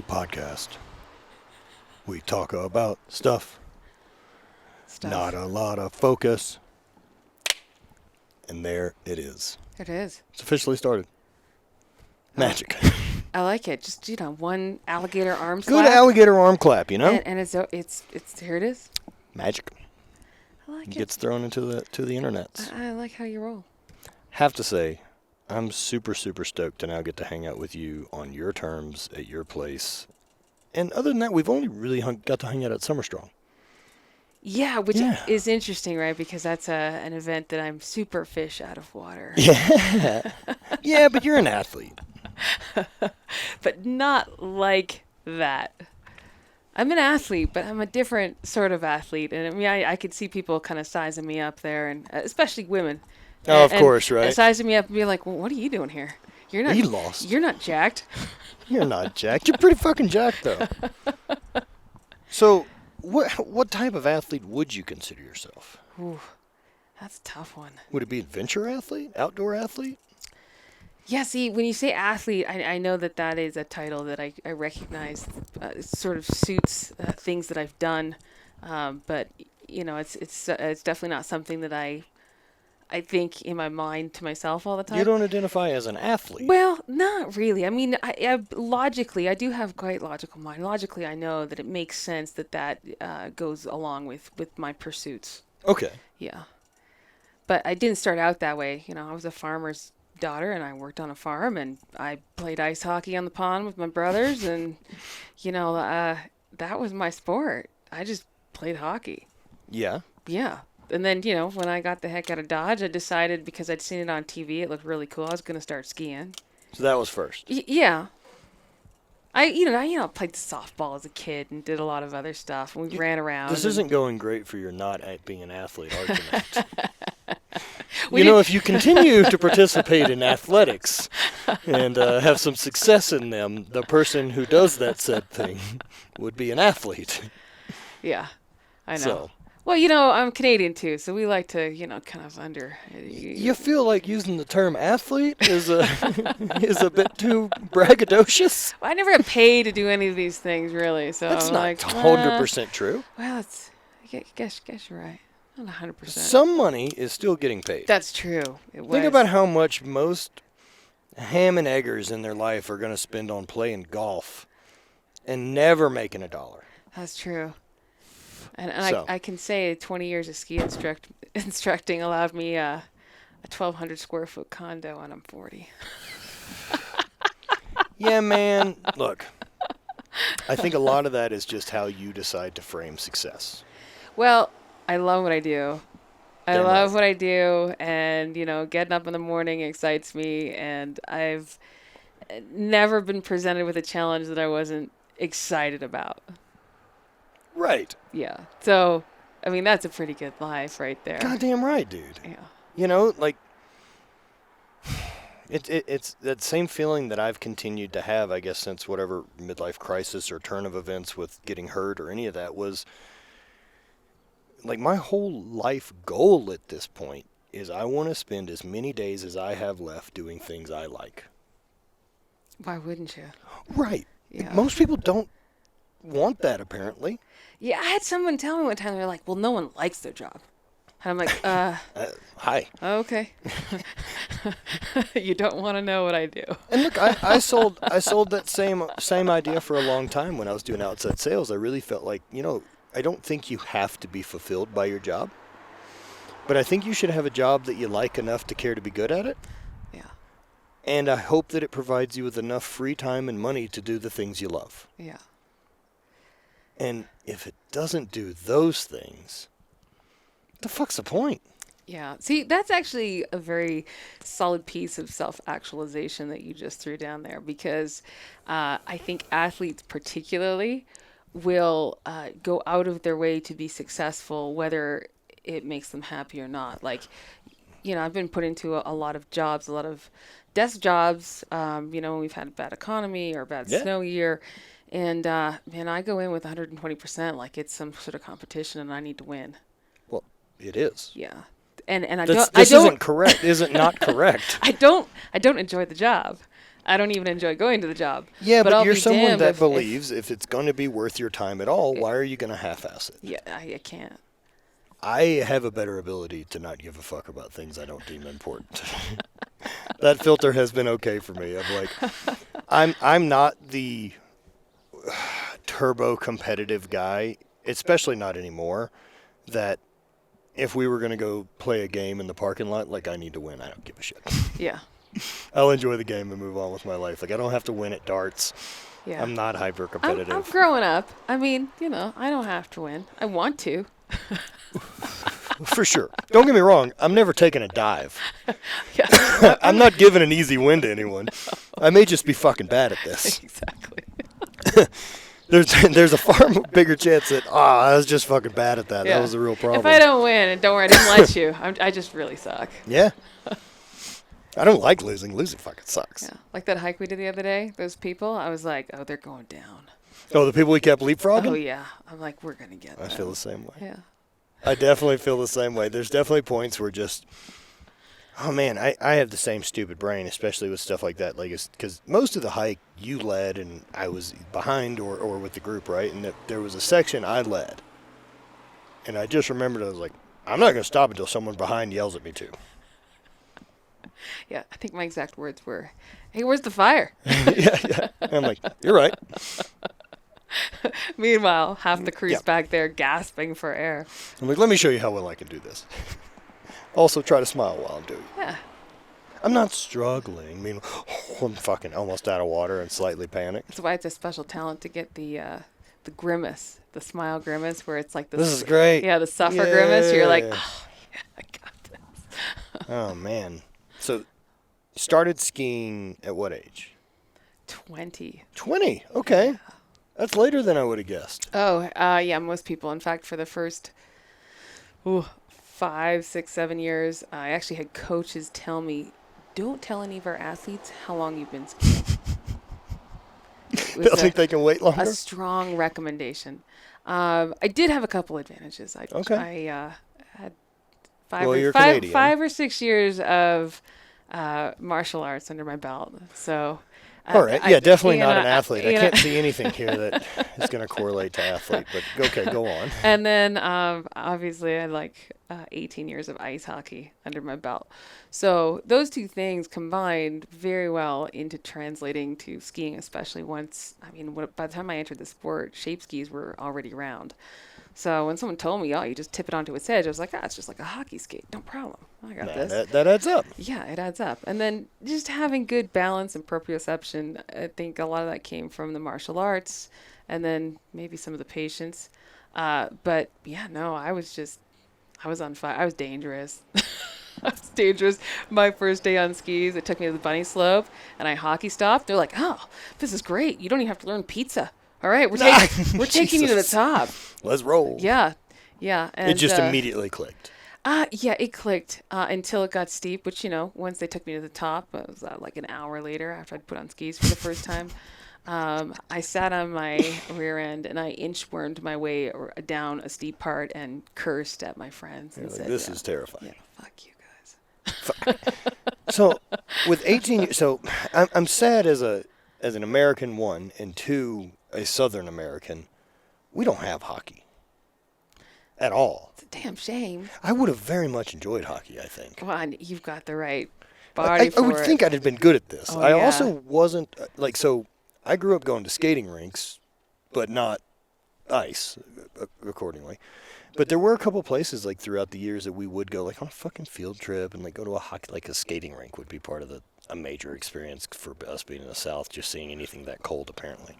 podcast. We talk about stuff. Not a lot of focus. And there it is. It is. It's officially started. Magic. I like it. Just, one alligator arm Good slap. alligator arm clap, you know? And it's here it is. Magic. I like it. Gets thrown into the internets. I like how you roll. Have to say, I'm super, super stoked to now get to hang out with you on your terms at your place. And other than that, we've only really got to hang out at Summer Strong. Yeah, which is interesting, right? Because that's an event that I'm super fish out of water. Yeah. Yeah, but you're an athlete. But not like that. I'm an athlete, but I'm a different sort of athlete. And I mean, I could see people kind of sizing me up there, and especially women. Oh, of course, right? And sizing me up and being like, well, what are you doing here? You're not. You lost. You're not jacked. You're not jacked. You're pretty fucking jacked, though. So, what type of athlete would you consider yourself? Ooh, that's a tough one. Would it be adventure athlete? Outdoor athlete? Yeah, see, when you say athlete, I know that is a title that I recognize sort of suits things that I've done. But, it's definitely not something that I think in my mind to myself all the time. You don't identify as an athlete. Well, not really. I mean, I logically, I do have quite logical mind. Logically, I know that it makes sense that goes along with my pursuits. Okay. Yeah. But I didn't start out that way. I was a farmer's daughter, and I worked on a farm, and I played ice hockey on the pond with my brothers, and, that was my sport. I just played hockey. Yeah. Yeah. And then, when I got the heck out of Dodge, I decided because I'd seen it on TV, it looked really cool, I was going to start skiing. So that was first. Yeah. I played softball as a kid and did a lot of other stuff. And we ran around. This isn't going great for your not being an athlete argument. If you continue to participate in athletics and have some success in them, the person who does that said thing would be an athlete. Yeah, I know. So. Well, I'm Canadian too, so we like to, kind of under. You feel like using the term athlete is a bit too braggadocious? Well, I never get paid to do any of these things, really. So that's I'm not 100% true. Well, I guess you're right. Not 100%. Some money is still getting paid. That's true. Think about how much most ham and eggers in their life are going to spend on playing golf and never making a dollar. That's true. And I can say 20 years of ski instructing allowed me a 1,200 square foot condo when I'm 40. Yeah, man. Look, I think a lot of that is just how you decide to frame success. Well, I love what I do. I Damn love right. what I do, and, getting up in the morning excites me, and I've never been presented with a challenge that I wasn't excited about. Right. Yeah. So, I mean, that's a pretty good life right there. Goddamn right, dude. Yeah. It's that same feeling that I've continued to have, I guess, since whatever midlife crisis or turn of events with getting hurt or any of that was, like, my whole life goal at this point is I want to spend as many days as I have left doing things I like. Why wouldn't you? Right. Yeah. Most people don't want that, apparently. Yeah, I had someone tell me one time, they're like, well, no one likes their job. And I'm like, hi. Okay. You don't want to know what I do. And look, I sold that same idea for a long time when I was doing outside sales. I really felt like, I don't think you have to be fulfilled by your job, but I think you should have a job that you like enough to care to be good at it. Yeah. And I hope that it provides you with enough free time and money to do the things you love. Yeah. And if it doesn't do those things, the fuck's the point? Yeah. See, that's actually a very solid piece of self-actualization that you just threw down there, because I think athletes particularly will go out of their way to be successful, whether it makes them happy or not. Like, I've been put into a lot of jobs, a lot of desk jobs, when we've had a bad economy or a bad snow year. And, man, I go in with 120% like it's some sort of competition and I need to win. Well, it is. Yeah. And This isn't correct. Isn't not correct. I don't enjoy the job. I don't even enjoy going to the job. Yeah, but I'll you're be someone damned that believes if it's going to be worth your time at all, why are you going to half-ass it? Yeah, I can't. I have a better ability to not give a fuck about things I don't deem important. That filter has been okay for me. Of like, I'm not the turbo competitive guy, especially not anymore. That if we were going to go play a game in the parking lot, like I need to win, I don't give a shit. Yeah. I'll enjoy the game and move on with my life. Like I don't have to win at darts. Yeah. I'm not hyper I'm competitive. growing up. I mean, I don't have to win. I want to. For sure. Don't get me wrong. I'm never taking a dive. Yeah. I'm not giving an easy win to anyone. I may just be fucking bad at this. Exactly. There's a far bigger chance that I was just fucking bad at that. Yeah. That was the real problem. If I don't win, and don't worry, I didn't let you. I just really suck. Yeah. I don't like losing. Losing fucking sucks. Yeah. Like that hike we did the other day. Those people, I was like, oh, they're going down. Oh, the people we kept leapfrogging? Oh yeah. I'm like, we're gonna get them. I feel the same way. Yeah. I definitely feel the same way. There's definitely points where just, oh man, I have the same stupid brain, especially with stuff like that. Like, because most of the hike you led and I was behind or with the group, right? And there was a section I led. And I just remembered, I was like, I'm not going to stop until someone behind yells at me too. Yeah. I think my exact words were, hey, where's the fire? Yeah. And I'm like, you're right. Meanwhile, half the crew's Yeah. back there gasping for air. I'm like, let me show you how well I can do this. Also, try to smile while I'm doing it. Yeah. I'm not struggling. I mean, I'm fucking almost out of water and slightly panicked. That's why it's a special talent to get the grimace, the smile grimace, where it's like This is great. Yeah, the suffer grimace. You're like, Yeah. oh, yeah, I got this. Oh, man. So, started skiing at what age? 20. 20. Okay. That's later than I would have guessed. Oh, yeah, most people. In fact, for the first 5, 6, 7 years, I actually had coaches tell me, don't tell any of our athletes how long you've been skiing. It was They'll think they can wait longer? a strong recommendation. I did have a couple advantages. Okay. I had Well, you're Canadian. 5 or 6 years of martial arts under my belt. So, All right. Yeah, definitely you not know, an athlete. I you can't know. see anything here that is going to correlate to athlete. But okay, go on. And then obviously I had like 18 years of ice hockey under my belt. So those two things combined very well into translating to skiing, especially once, by the time I entered the sport, shape skis were already around. So when someone told me, oh, you just tip it onto its edge, I was like, it's just like a hockey skate. No problem. I got this. That adds up. Yeah, it adds up. And then just having good balance and proprioception, I think a lot of that came from the martial arts and then maybe some of the patience. But yeah, no, I was on fire. I was dangerous. I was dangerous. My first day on skis, it took me to the bunny slope and I hockey stopped. They're like, oh, this is great. You don't even have to learn pizza. All right, we're taking you to the Jesus. top. Let's roll. Yeah. Yeah. And, It just immediately clicked. yeah, it clicked until it got steep, which, once they took me to the top, it was like an hour later after I'd put on skis for the first time. I sat on my rear end and I inchwormed my way down a steep part and cursed at my friends and You're like, said, this is terrifying. yeah, fuck you guys. So, with 18 years, so I'm sad as an American, one, and two, a Southern American, we don't have hockey at all. It's a damn shame. I would have very much enjoyed hockey, I think. Come on, you've got the right body I for would it. think I'd have been good at this. Oh, I yeah. also wasn't, so I grew up going to skating rinks, but not ice, accordingly. But there were a couple places, like, throughout the years that we would go, like, on a fucking field trip and, like, go to a skating rink would be part of a major experience for us being in the South, just seeing anything that cold, apparently.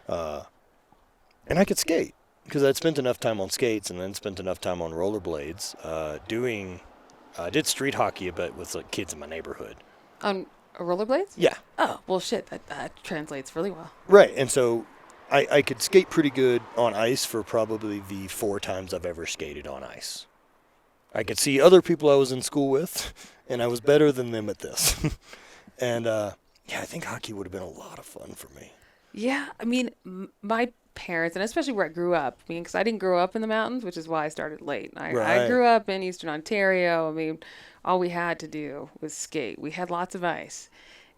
And I could skate because I'd spent enough time on skates and then spent enough time on rollerblades I did street hockey a bit with like, kids in my neighborhood. On rollerblades? Yeah. Oh, well, shit, that translates really well. Right. And so I could skate pretty good on ice for probably the 4 times I've ever skated on ice. I could see other people I was in school with, and I was better than them at this. And, yeah, I think hockey would have been a lot of fun for me. Yeah, my parents, and especially where I grew up, because I didn't grow up in the mountains, which is why I started late. I Right. grew up in Eastern Ontario. All we had to do was skate. We had lots of ice.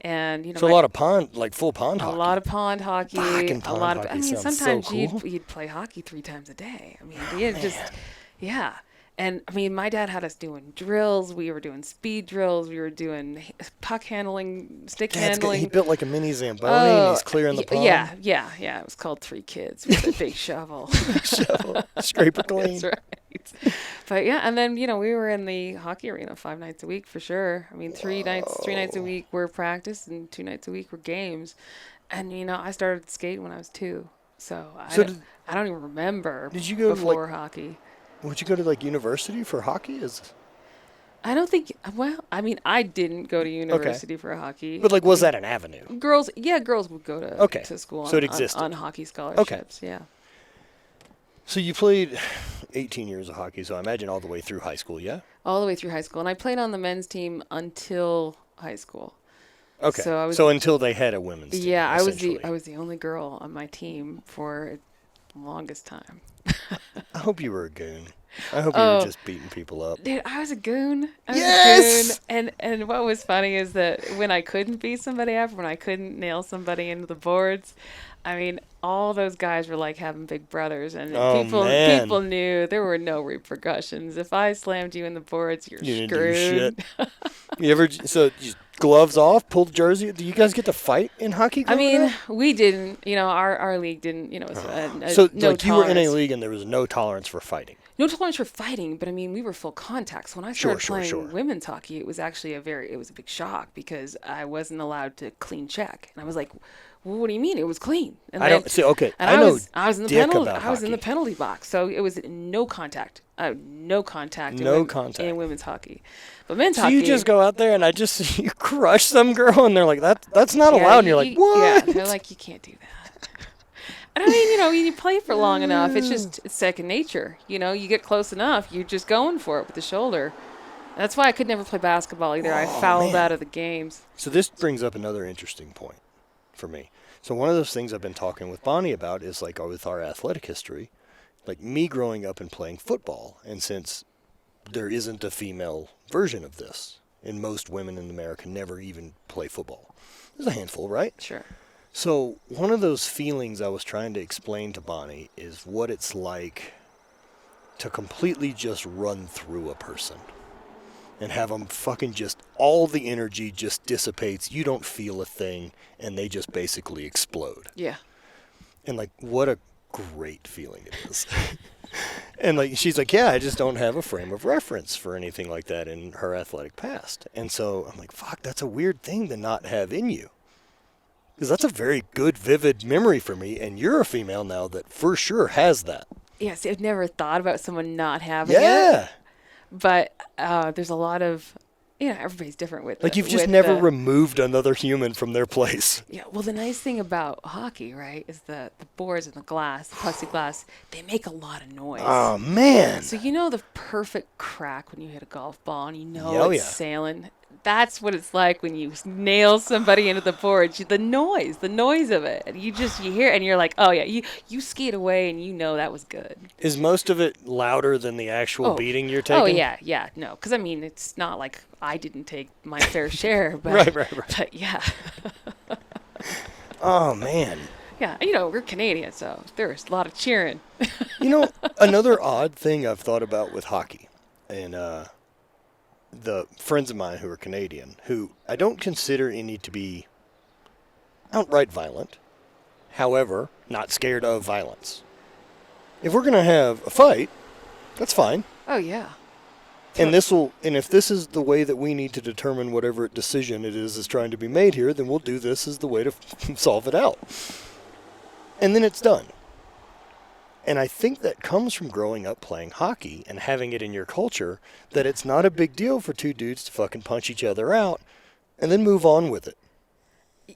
And So a lot of pond, like full pond a hockey. lot of pond hockey, Fucking a pond lot of. I hockey mean, sounds so sometimes cool. you'd play hockey 3 times a day. I mean, Oh, you'd man. just, yeah. And I mean, my dad had us doing drills. We were doing speed drills. We were doing puck handling, stick Dad's got, he handling. built like a mini Zamboni and Oh, he's clearing the pond. yeah. It was called Three Kids with a big shovel. Shovel, scrape it clean. That's right. But yeah, and then we were in the hockey arena 5 nights a week for sure. I mean, three nights a week were practice, and 2 nights a week were games. And I started skating when I was 2, so I don't even remember. Did you go to, before hockey? Would you go to like university for hockey? I don't think. Well, I mean, I didn't go to university for hockey. But like, was that an avenue? Girls would go to school So it existed. on hockey scholarships. Yeah. So you played 18 years of hockey, so I imagine all the way through high school, yeah? All the way through high school, and I played on the men's team until high school. Okay. So until they had a women's team. Yeah, I essentially. was the only girl on my team for the longest time. I hope you were a goon. I hope you were just beating people up. Dude, I was a goon. Yes! And what was funny is that when I couldn't beat somebody up, when I couldn't nail somebody into the boards, I mean, all those guys were like having big brothers, and people knew there were no repercussions. If I slammed you in the boards, you didn't screwed. do shit. You gloves off, pull the jersey. Do you guys get to fight in hockey? I mean, up? we didn't. Our league didn't. It was So no like you were in a tolerance. league and there was no tolerance for fighting. No tolerance for fighting, but I mean, we were full contact. So when I started playing Sure. women's hockey, it was actually a big shock because I wasn't allowed to clean check, and I was like, "Well, what do you mean? It was clean." And I don't see. Okay, And I know. I was in the dick penalty. about I was in the hockey. penalty box, so it was no contact. No contact. No contact in women's hockey, but men's So hockey. you just go out there and you crush some girl and they're like, that's not allowed. And you're like, what? Yeah, they're like, you can't do that. And I mean, you play for long enough, it's second nature. You get close enough, you're just going for it with the shoulder. That's why I could never play basketball either. I fouled out of the games. So this brings up another interesting point for me. So one of those things I've been talking with Bonnie about is like with our athletic history, like me growing up and playing football. And since there isn't a female version of this, and most women in America never even play football. There's a handful, right? Sure. So one of those feelings I was trying to explain to Bonnie is what it's like to completely just run through a person and have them fucking just, all the energy just dissipates. You don't feel a thing and they just basically explode. Yeah. And like, what a great feeling it is. And like, she's like, yeah, I just don't have a frame of reference for anything like that in her athletic past. And so I'm like, fuck, that's a weird thing to not have in you. Because that's a very good, vivid memory for me. And you're a female now that for sure has that. Yeah, see, I've never thought about someone not having Yeah. it. But there's a lot of, everybody's different with Like you've just never removed another human from their place. Yeah, well, the nice thing about hockey, right, is the boards and the glass, the plexiglass, they make a lot of noise. Oh, man. So the perfect crack when you hit a golf ball and it's sailing. That's what it's like when you nail somebody into the board. The noise of it. And you hear it and you're like, oh, yeah, you skate away and that was good. Is most of it louder than the actual beating you're taking? Oh, yeah, no. Because, I mean, it's not like I didn't take my fair share. But, right. But, yeah. Oh, man. Yeah, we're Canadian, so there's a lot of cheering. Another odd thing I've thought about with hockey, and the friends of mine who are Canadian, who I don't consider any to be outright violent, however, not scared of violence. If we're going to have a fight, that's fine. Oh, yeah. And if this is the way that we need to determine whatever decision it is trying to be made here, then we'll do this as the way to solve it out. And then it's done. And I think that comes from growing up playing hockey and having it in your culture that it's not a big deal for two dudes to fucking punch each other out and then move on with it.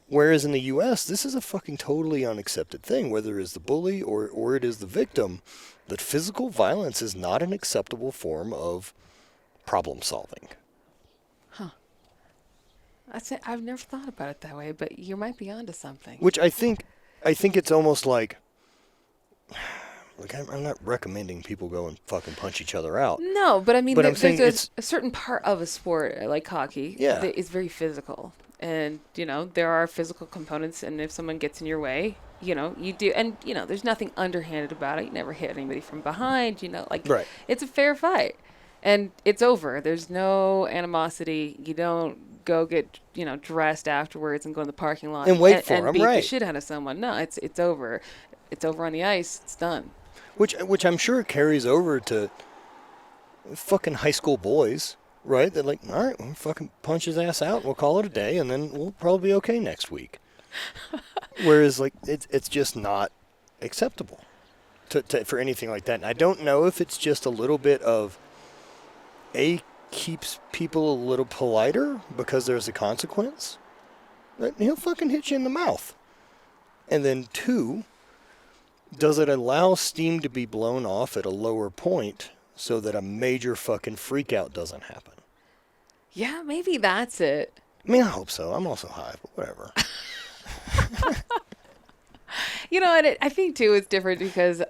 Whereas in the U.S., this is a fucking totally unaccepted thing, whether it is the bully or it is the victim, that physical violence is not an acceptable form of problem solving. Huh. I've never thought about it that way, but you might be onto something. Which I think it's almost like I'm not recommending people go and fucking punch each other out. No, but I mean, But I'm saying there's a certain part of a sport like hockey that is very physical. and there are physical components, and if someone gets in your way, you do, and there's nothing underhanded about it. You never hit anybody from behind, like Right. it's a fair fight, and it's over. There's no animosity. You don't go get dressed afterwards and go in the parking lot And wait for and 'em, beat right. the shit out of someone. No, it's over. It's over on the ice. It's done. Which I'm sure carries over to fucking high school boys, right? They're like, all right, we'll fucking punch his ass out. We'll call it a day, and then we'll probably be okay next week. Whereas, like, it's just not acceptable for anything like that. And I don't know if it's just a little bit of keeps people a little politer because there's a consequence. But he'll fucking hit you in the mouth. And then 2, does it allow steam to be blown off at a lower point so that a major fucking freak out doesn't happen? Yeah, maybe that's it. I mean, I hope so. I'm also high, but whatever. And I think too it's different because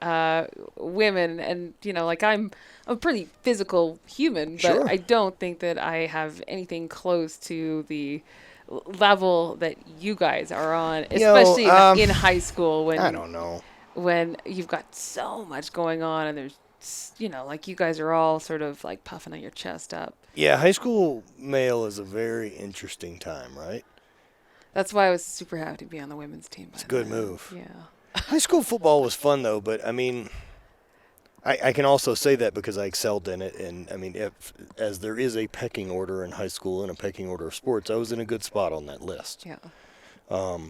women, and like I'm a pretty physical human, but Sure. I don't think that I have anything close to the level that you guys are on, especially in high school I don't know. when you've got so much going on, and there's like you guys are all sort of like puffing on your chest up. Yeah, high school male is a very interesting time, right? That's why I was super happy to be on the women's team. It's a good move. Yeah. High school football was fun, though, but, I mean, I can also say that because I excelled in it. And, I mean, as there is a pecking order in high school and a pecking order of sports, I was in a good spot on that list. Yeah. I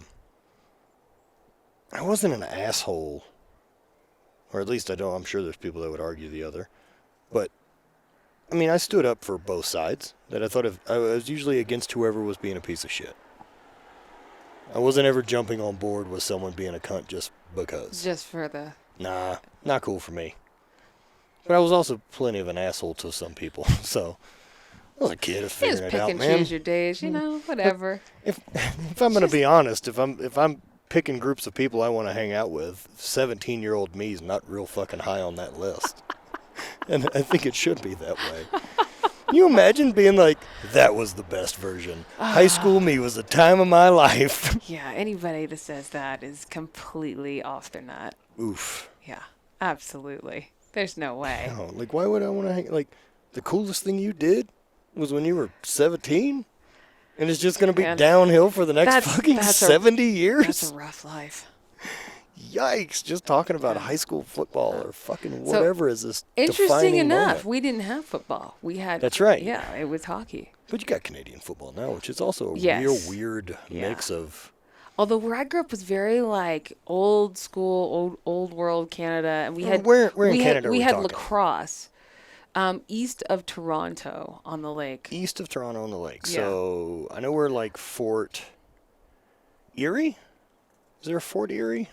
wasn't an asshole, or at least I'm sure there's people that would argue the other. But, I mean, I stood up for both sides. That I was usually against whoever was being a piece of shit. I wasn't ever jumping on board with someone being a cunt just because. Just for the... Nah, not cool for me. But I was also plenty of an asshole to some people, so I was a kid, I was You just figuring it pick out, and man. choose your days, whatever. If I'm gonna be honest, if I'm picking groups of people I want to hang out with, 17-year-old me is not real fucking high on that list, and I think it should be that way. Can you imagine being like, that was the best version? High school me was the time of my life. Yeah, anybody that says that is completely off their nut. Oof. Yeah, absolutely. There's no way. No, like, why would I want to hang? Like, the coolest thing you did was when you were 17, and it's just gonna be Man, downhill for the next fucking that's 70 years. That's a rough life. Yikes! Just talking about high school football or fucking So, whatever is this Interesting defining enough, moment. we didn't have football. We had... That's right. Yeah, it was hockey. But you got Canadian football now, which is also a Yes. real weird Yeah. mix of. Although where I grew up was very like old school, old world Canada, and we had Where in we Canada had, we are we had talking? lacrosse, east of Toronto on the lake. East of Toronto on the lake. Yeah. So I know we're like Fort Erie. Is there a Fort Erie?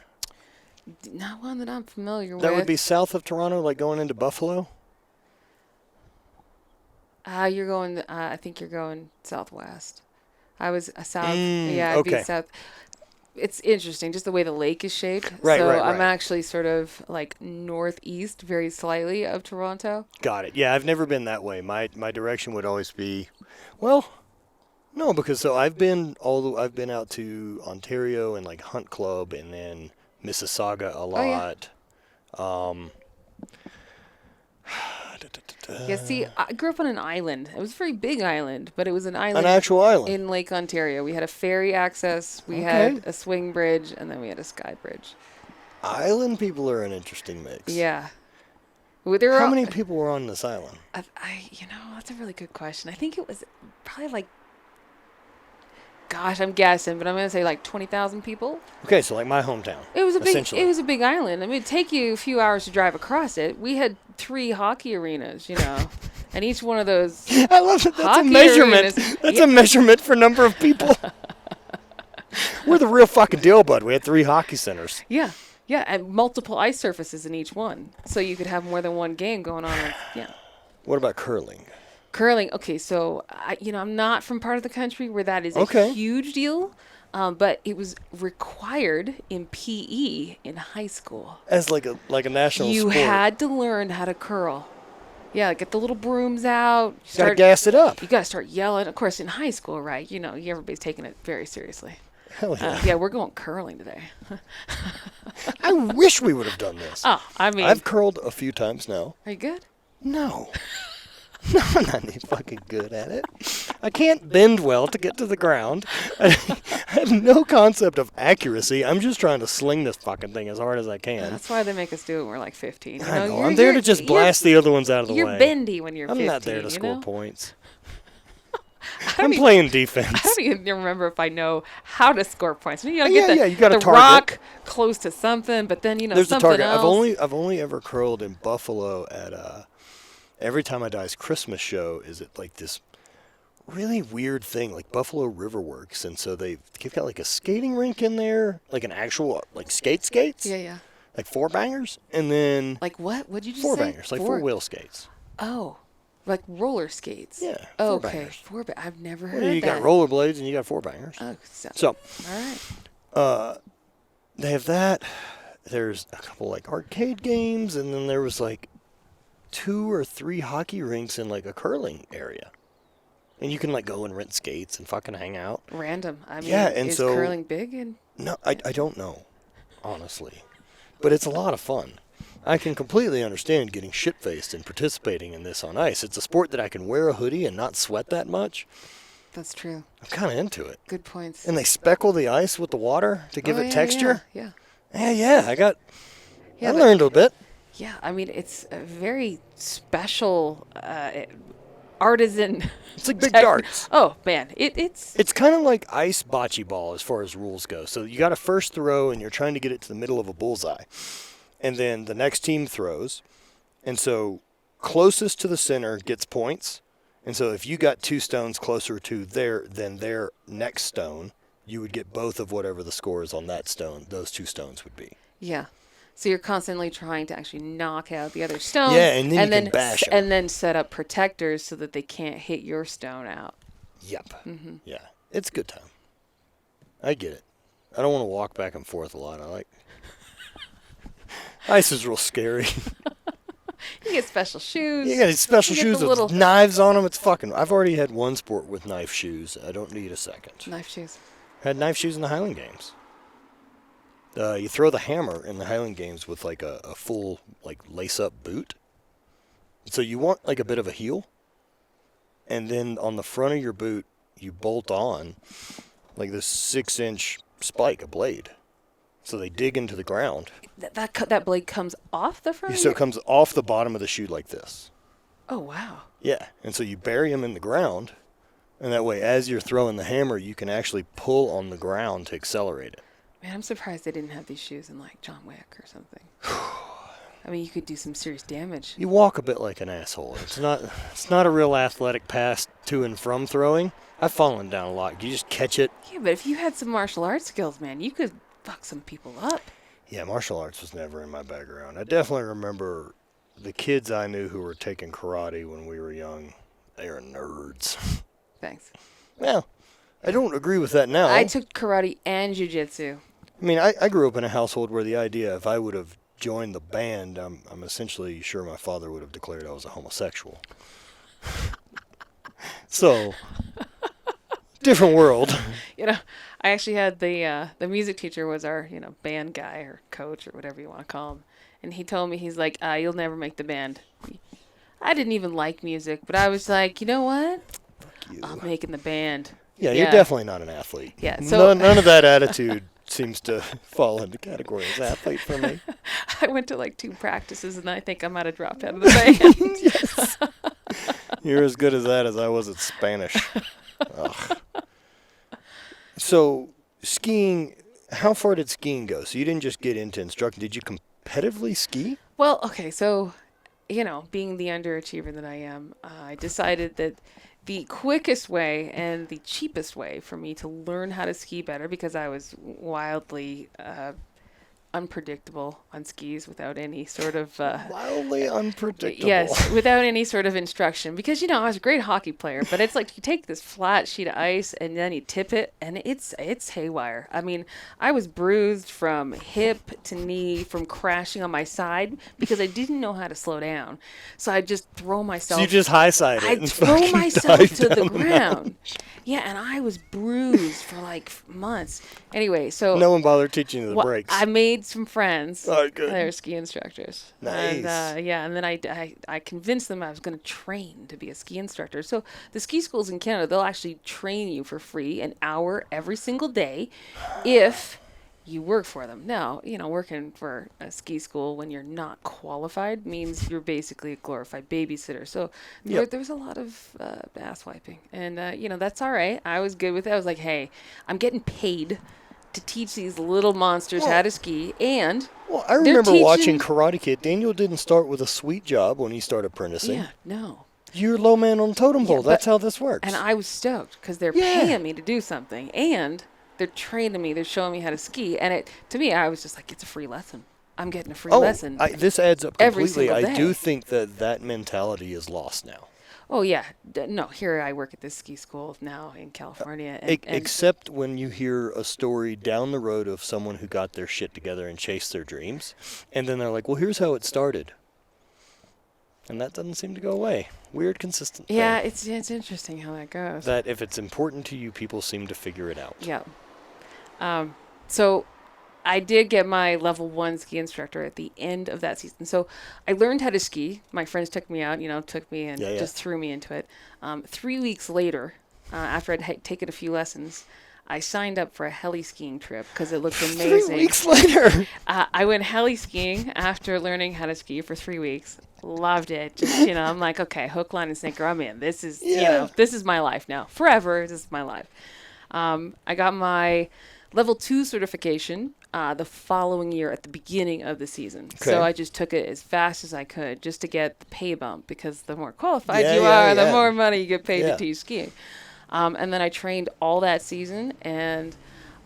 Not one that I'm familiar with. That would be south of Toronto, like going into Buffalo. You're going. I think you're going southwest. I was south. Yeah, I'd be okay. south. It's interesting, just the way the lake is shaped. Right, so right, I'm right. actually sort of like northeast, very slightly of Toronto. Got it. Yeah, I've never been that way. My direction would always be, well, no, because so I've been out to Ontario and like Hunt Club and then Mississauga a lot. Oh, Yeah, see, I grew up on an island. It was a very big island, but it was an island An actual island. in Lake Ontario. We had a ferry access, we Okay. had a swing bridge, and then we had a sky bridge. Island people are an interesting mix. Yeah. Well, there were How all- many people were on this island? that's a really good question. I think it was probably like, gosh, I'm guessing, but I'm gonna say like 20,000 people. Okay, so like my hometown. It was a big, essentially. it was a big island. I mean, it'd take you a few hours to drive across it. We had 3 hockey arenas, and each one of those. I love that. That's a Hockey measurement. arenas. That's Yeah. a measurement for number of people. We're the real fucking deal, bud. We had 3 hockey centers. Yeah, and multiple ice surfaces in each one, so you could have more than one game going on. Yeah. What about curling? Curling. Okay, so I'm not from part of the country where that is Okay. a huge deal, but it was required in PE in high school. As like a national You sport. had to learn how to curl. Yeah, get the little brooms out. Gotta gas it up. You gotta start yelling. Of course, in high school, right? Everybody's taking it very seriously. Hell yeah. Yeah, we're going curling today. I wish we would have done this. Oh, I mean, I've curled a few times now. are you good? No. No, I'm not any fucking good at it. I can't bend well to get to the ground. I have no concept of accuracy. I'm just trying to sling this fucking thing as hard as I can. That's why they make us do it when we're like 15. You I know. You're- I'm there you're- to just you're- blast the other ones out of the You're way. bendy when you're I'm 15. not there to score know? points. don't I'm even- playing I defense. don't even remember if I know how to score points. You gotta Yeah, get yeah, you gotta the target. rock close to something, but then There's a something target. else. I've only ever curled in Buffalo at Every Time I Die's Christmas show. Is it like this really weird thing, like Buffalo Riverworks, and so they've got like a skating rink in there, like an actual like skates, Yeah, yeah. like four bangers, and then Like what? What'd you just four say? bangers, like four wheel skates. Oh, like roller skates. Yeah, Oh, four okay. bangers. I've never Well, heard you that. got rollerblades and you got four bangers. Oh, So all right. they have that. There's a couple like arcade games, and then there was like 2 or 3 hockey rinks in like a curling area. And you can like go and rent skates and fucking hang out. Random. I mean, Yeah, and is so- curling big? And No, I don't know, honestly. But it's a lot of fun. I can completely understand getting shit-faced and participating in this on ice. It's a sport that I can wear a hoodie and not sweat that much. that's true. I'm kind of into it. Good points. And they speckle the ice with the water to give Oh, it yeah, texture. Yeah. Yeah, I Yeah, but- learned a bit. Yeah, I mean, it's a very special artisan. It's like big tech- darts. Oh man, it's It's kind of like ice bocce ball as far as rules go. So you got to first throw, and you're trying to get it to the middle of a bullseye. And then the next team throws. And so closest to the center gets points. And so if you got 2 stones closer to their next stone, you would get both of whatever the score is on that stone, those 2 stones would be. yeah. So you're constantly trying to actually knock out the other stone. Yeah, and then you can bash 'em. and then set up protectors so that they can't hit your stone out. Yep. Yeah. It's a good time. I get it. I don't want to walk back and forth a lot. I like... Ice is real scary. You get special shoes. You got these special You get shoes the with little knives on them. It's fucking... I've already had one sport with knife shoes. I don't need a second. knife shoes. Had knife shoes in the Highland Games. You throw the hammer in the Highland Games with like a full like lace-up boot. So you want like a bit of a heel. And then on the front of your boot, you bolt on like this 6-inch spike, a blade. So they dig into the ground. That blade comes off the front. So it comes off the bottom of the shoe like this. Oh wow. Yeah. And so you bury them in the ground. And that way, as you're throwing the hammer, you can actually pull on the ground to accelerate it. Man, I'm surprised they didn't have these shoes in like John Wick or something. I mean, you could do some serious damage. You walk a bit like an asshole. It's not a real athletic pass to and from throwing. I've fallen down a lot. You just catch it. Yeah, but if you had some martial arts skills, man, you could fuck some people up. Yeah, martial arts was never in my background. I definitely remember the kids I knew who were taking karate when we were young. They are nerds. Thanks. Well, I don't agree with that now. I took karate and jujitsu. I mean, I grew up in a household where the idea if I would have joined the band, I'm essentially sure my father would have declared I was a homosexual. So, different world. I actually had the music teacher was our band guy or coach or whatever you want to call him, and he told me he's like, you'll never make the band. I didn't even like music, but I was like, you know what? Fuck you. I'm making the band. Yeah, you're definitely not an athlete. Yeah, so- none of that attitude seems to fall into the category as athlete for me. I went to like 2 practices, and I think I might have dropped out of the band. Yes. You're as good as that as I was at Spanish. Ugh. So, skiing, how far did skiing go? So you didn't just get into instructing. Did you competitively ski? Well, okay, so, being the underachiever that I am, I decided that the quickest way and the cheapest way for me to learn how to ski better, because I was wildly unpredictable on skis without any sort of Wildly unpredictable. yes, without any sort of instruction. Because, I was a great hockey player, but it's like you take this flat sheet of ice and then you tip it, and it's haywire. I mean, I was bruised from hip to knee from crashing on my side because I didn't know how to slow down. So I just throw myself. So you just high side it I'd and throw fucking myself dive to the down ground. Yeah, and I was bruised for like months. Anyway, so No one bothered teaching you the well, brakes. I made some friends. Oh, good. They were ski instructors. Nice. And yeah, and then I convinced them I was going to train to be a ski instructor. So the ski schools in Canada, they'll actually train you for free an hour every single day if you work for them. Now, working for a ski school when you're not qualified means you're basically a glorified babysitter. So there was a lot of ass wiping. And, that's all right. I was good with it. I was like, hey, I'm getting paid to teach these little monsters how to ski. And Well, I remember watching Karate Kid. Daniel didn't start with a sweet job when he started apprenticing. yeah, no. You're low man on the totem pole. Yeah, That's how this works. And I was stoked because they're Yeah. paying me to do something. And they're training me. They're showing me how to ski. And to me, I was just like, it's a free lesson. I'm getting a free lesson. This adds up every completely. single I day. do think that mentality is lost now. Oh, yeah. No, here I work at this ski school now in California. And Except when you hear a story down the road of someone who got their shit together and chased their dreams. And then they're like, well, here's how it started. And that doesn't seem to go away. Weird, consistent thing. yeah, it's interesting how that goes. That if it's important to you, people seem to figure it out. Yeah. So I did get my level 1 ski instructor at the end of that season. So I learned how to ski. My friends took me out, took me and just threw me into it. 3 weeks later, after I'd taken a few lessons, I signed up for a heli skiing trip because it looked amazing. 3 weeks later. I went heli skiing after learning how to ski for 3 weeks. Loved it. Just, I'm like, okay, hook, line, and sinker. I'm in. This is, this is my life now. Forever, this is my life. I got my level 2 certification the following year at the beginning of the season. Okay. So I just took it as fast as I could just to get the pay bump because the more qualified you are, the more money you get paid to teach skiing. And then I trained all that season, and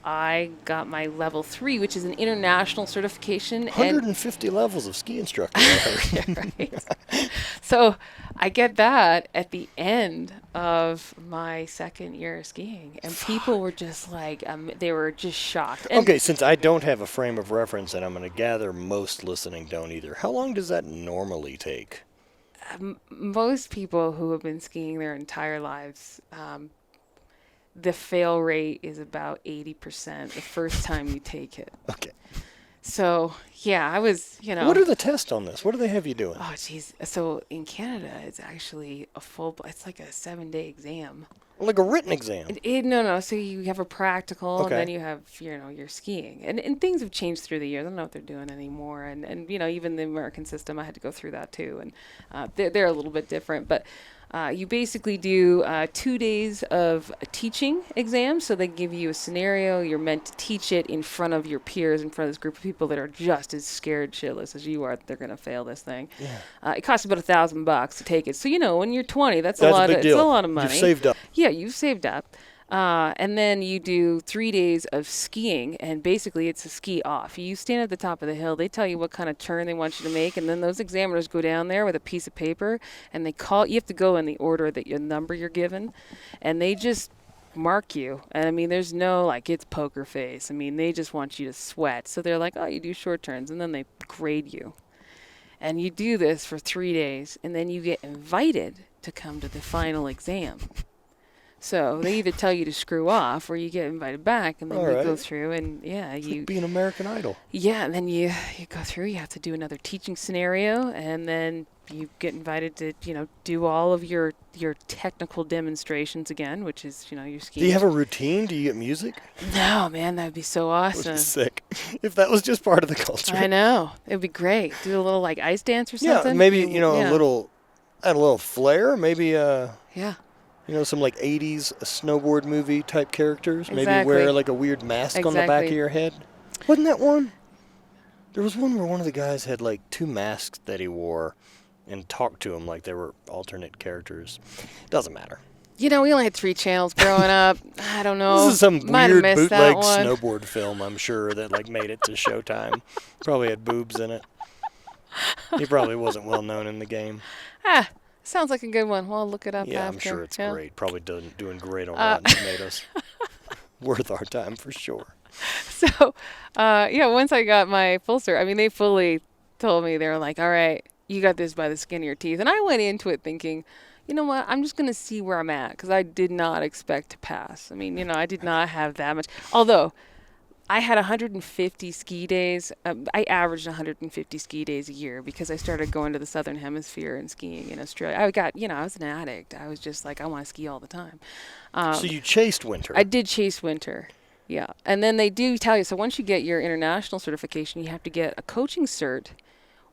I got my level 3, which is an international certification. 150 levels of ski instructor. Right. So I get that at the end of my second year of skiing, and people were just like, they were just shocked. And okay, since I don't have a frame of reference, and I'm going to gather most listening don't either, how long does that normally take? Most people who have been skiing their entire lives, the fail rate is about 80% the first time you take it. Okay. So, yeah, I was, What are the tests on this? What do they have you doing? Oh, geez. So in Canada, it's actually it's like a 7-day exam. Like a written exam? No. So you have a practical, okay. and then you have, your skiing. And things have changed through the years. I don't know what they're doing anymore. And even the American system, I had to go through that too. And they're a little bit different. But you basically do 2 days of a teaching exam. So they give you a scenario. You're meant to teach it in front of your peers, in front of this group of people that are just as scared shitless as you are that they're going to fail this thing. Yeah. It costs about $1,000 to take it. So, when you're 20, that's a lot. It's a lot of money. You've saved up. Yeah, you've saved up. And then you do 3 days of skiing, and basically it's a ski off. You stand at the top of the hill. They tell you what kind of turn they want you to make, and then those examiners go down there with a piece of paper, and you have to go in the order that your number you're given, and they just mark you. And there's no it's poker face. They just want you to sweat. So they're like, oh, you do short turns, and then they grade you. And you do this for 3 days, and then you get invited to come to the final exam. So they either tell you to screw off, or you get invited back, and then you go through, and you be an American Idol. Yeah, and then you go through. You have to do another teaching scenario, and then you get invited to do all of your technical demonstrations again, which is your skiing. Do you have a routine? Do you get music? No, man, that'd be so awesome. Would be sick if that was just part of the culture. I know, it'd be great. Do a little ice dance or something. Yeah, maybe a little flair. Maybe yeah. Some 80s snowboard movie type characters. Exactly. Maybe wear a weird mask on the back of your head. Wasn't that one? There was one where one of the guys had 2 masks that he wore and talked to them like they were alternate characters. Doesn't matter. You know, we only had 3 channels growing up. I don't know. This is some Might have weird missed that bootleg one. snowboard film, I'm sure, that like made it to Showtime. Probably had boobs in it. He probably wasn't well known in the game. Ah, sounds like a good one. Well, I'll look it up Yeah, after. I'm sure it's Yeah. great. Probably doing great on Uh, Rotten Tomatoes. Worth our time for sure. So, yeah, once I got my full cert, I mean, they fully told me, they were like, all right, you got this by the skin of your teeth. And I went into it thinking, you know what, I'm just going to see where I'm at, because I did not expect to pass. I mean, you know, I did not have that much. Although, I had 150 ski days. I averaged 150 ski days a year because I started going to the Southern Hemisphere and skiing in Australia. I got, you know, I was an addict. I was just like, I want to ski all the time. So you chased winter. I did chase winter. Yeah. And then they do tell you, so once you get your international certification, you have to get a coaching cert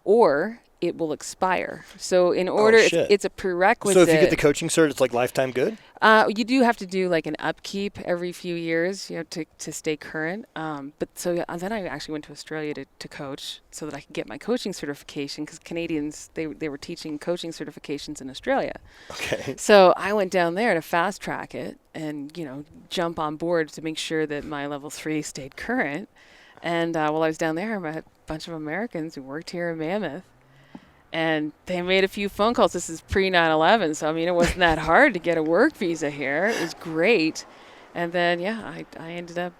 or it will expire. So in order, shit. it's a prerequisite. So if you get the coaching cert, it's like lifetime good? You do have to do like an upkeep every few years, you know, to stay current. But so yeah, then I actually went to Australia to coach so that I could get my coaching certification, because Canadians, they were teaching coaching certifications in Australia. Okay. So I went down there to fast track it and, you know, jump on board to make sure that my level 3 stayed current. And while I was down there, I met a bunch of Americans who worked here in Mammoth. And they made a few phone calls. This is pre 9/11, so I mean, it wasn't that hard to get a work visa here. It was great. And then, yeah, I ended up,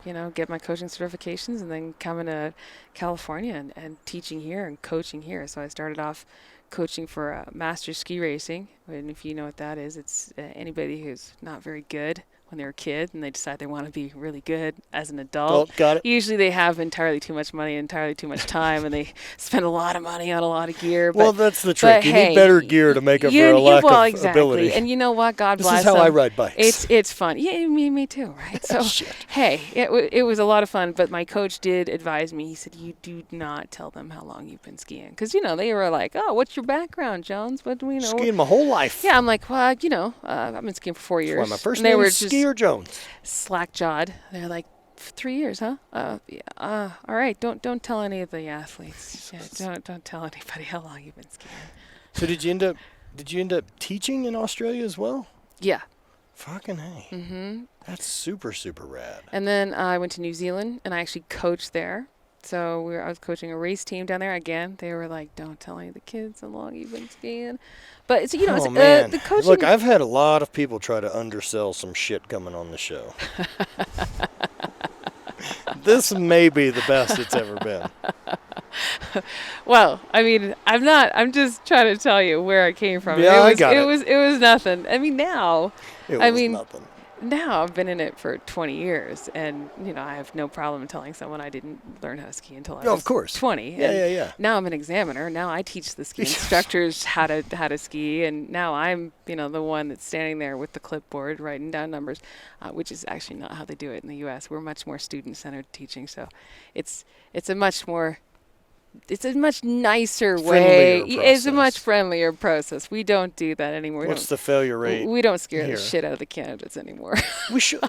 you know, get my coaching certifications and then coming to California and teaching here and coaching here. So I started off coaching for master ski racing. And if you know what that is, it's anybody who's not very good when they're a kid and they decide they want to be really good as an adult. Oh, got it. Usually they have entirely too much money, entirely too much time, and they spend a lot of money on a lot of gear. Well, that's the trick. You need better gear to make up for a lack of exactly. ability. And you know what? God This bless is how them. I ride bikes. It's fun. Yeah, me too, right? So, hey, it was a lot of fun. But my coach did advise me. He said, you do not tell them how long you've been skiing. Because, you know, they were like, oh, what's your background, Jones? What do we know? Skiing my whole life. Yeah, I'm like, well, you know, I've been skiing for 4 years. That's why my first and they name were is just Skier Jones. slack-jawed. They're like, 3 years, huh? Yeah. All right. Don't tell any of the athletes. Yeah, don't tell anybody how long you've been skiing. So did you end up teaching in Australia as well? Yeah. Fucking hey. Mm-hmm. That's super, super rad. And then I went to New Zealand and I actually coached there. So I was coaching a race team down there. Again, they were like, don't tell any of the kids how long you've been skiing. But it's, you know, man. The coaching. Look, I've had a lot of people try to undersell some shit coming on the show. This may be the best it's ever been. Well, I mean, I'm just trying to tell you where I came from. Yeah, I got it. It was nothing. I mean, now, It I was mean, nothing. now I've been in it for 20 years, and you know I have no problem telling someone I didn't learn how to ski until I was of course. 20. Yeah, and yeah. Now I'm an examiner. Now I teach the ski instructors how to ski, and now I'm, you know, the one that's standing there with the clipboard writing down numbers, which is actually not how they do it in the U.S. We're much more student-centered teaching, so it's a much nicer way. It's a much friendlier process. We don't do that anymore. What's the failure rate? We don't scare here? the shit out of the candidates anymore. We should.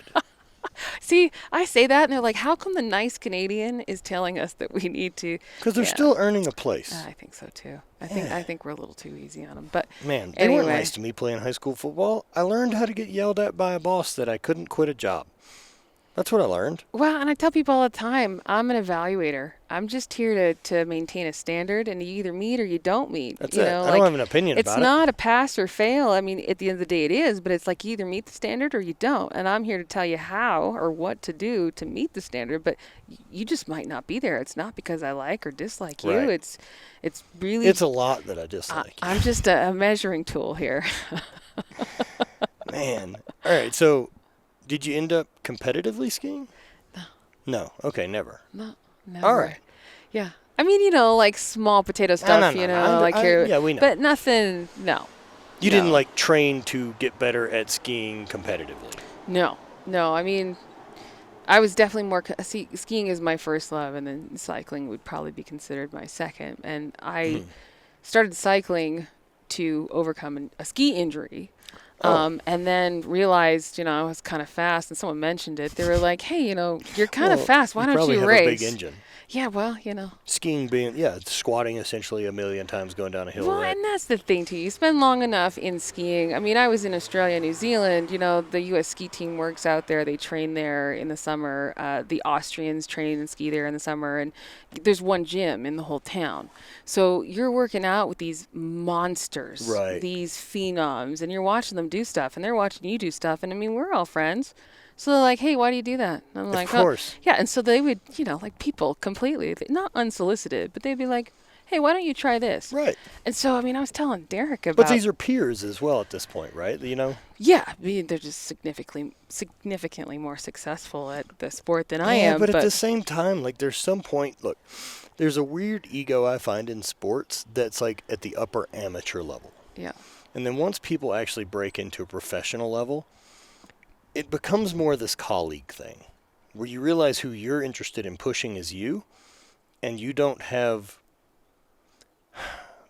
See, I say that, and they're like, how come the nice Canadian is telling us that we need to? Because they're still earning a place. I think so, too. I think we're a little too easy on them. But Man, they weren't nice to me playing high school football. I learned how to get yelled at by a boss that I couldn't quit a job. That's what I learned. Well, and I tell people all the time, I'm an evaluator. I'm just here to maintain a standard, and you either meet or you don't meet. That's you it. know, I don't have an opinion about it. It's not a pass or fail. I mean, at the end of the day, it is, but it's like you either meet the standard or you don't. And I'm here to tell you how or what to do to meet the standard, but you just might not be there. It's not because I like or dislike you. Right. It's really... It's a lot that I dislike. I'm just a measuring tool here. Man. All right, so... Did you end up competitively skiing? No. No. Okay, never. No, never. All right. Yeah. I mean, you know, like small potato stuff, you know, yeah, we know. But nothing, no. You didn't like train to get better at skiing competitively. No. I mean, I was definitely more, skiing is my first love, and then cycling would probably be considered my second. And I started cycling to overcome a ski injury. Oh. And then realized, I was kind of fast, and someone mentioned it. They were like, "Hey, you're kind of Well, fast. Why you don't probably you have a big race?" engine. Yeah, well, Skiing being, yeah, squatting essentially a million times going down a hill, Well, right? and that's the thing too. You spend long enough in skiing. I mean, I was in Australia, New Zealand. The U.S. ski team works out there. They train there in the summer. The Austrians train and ski there in the summer, and there's one gym in the whole town. So you're working out with these monsters, Right. these phenoms, and you're watching them do stuff, and they're watching you do stuff. And I mean, we're all friends. So they're like, "Hey, why do you do that?" And I'm Of like, "Oh, course. yeah." And so they would, like people completely, not unsolicited, but they'd be like, "Hey, why don't you try this?" Right. And so, I mean, I was telling Derek But about, these are peers as well at this point, right? yeah, I mean, they're just significantly more successful at the sport than I Yeah, am. but at But the same time, like, there's some point, look, there's a weird ego I find in sports that's like at the upper amateur level. yeah, And then once people actually break into a professional level, it becomes more this colleague thing where you realize who you're interested in pushing is you, and you don't have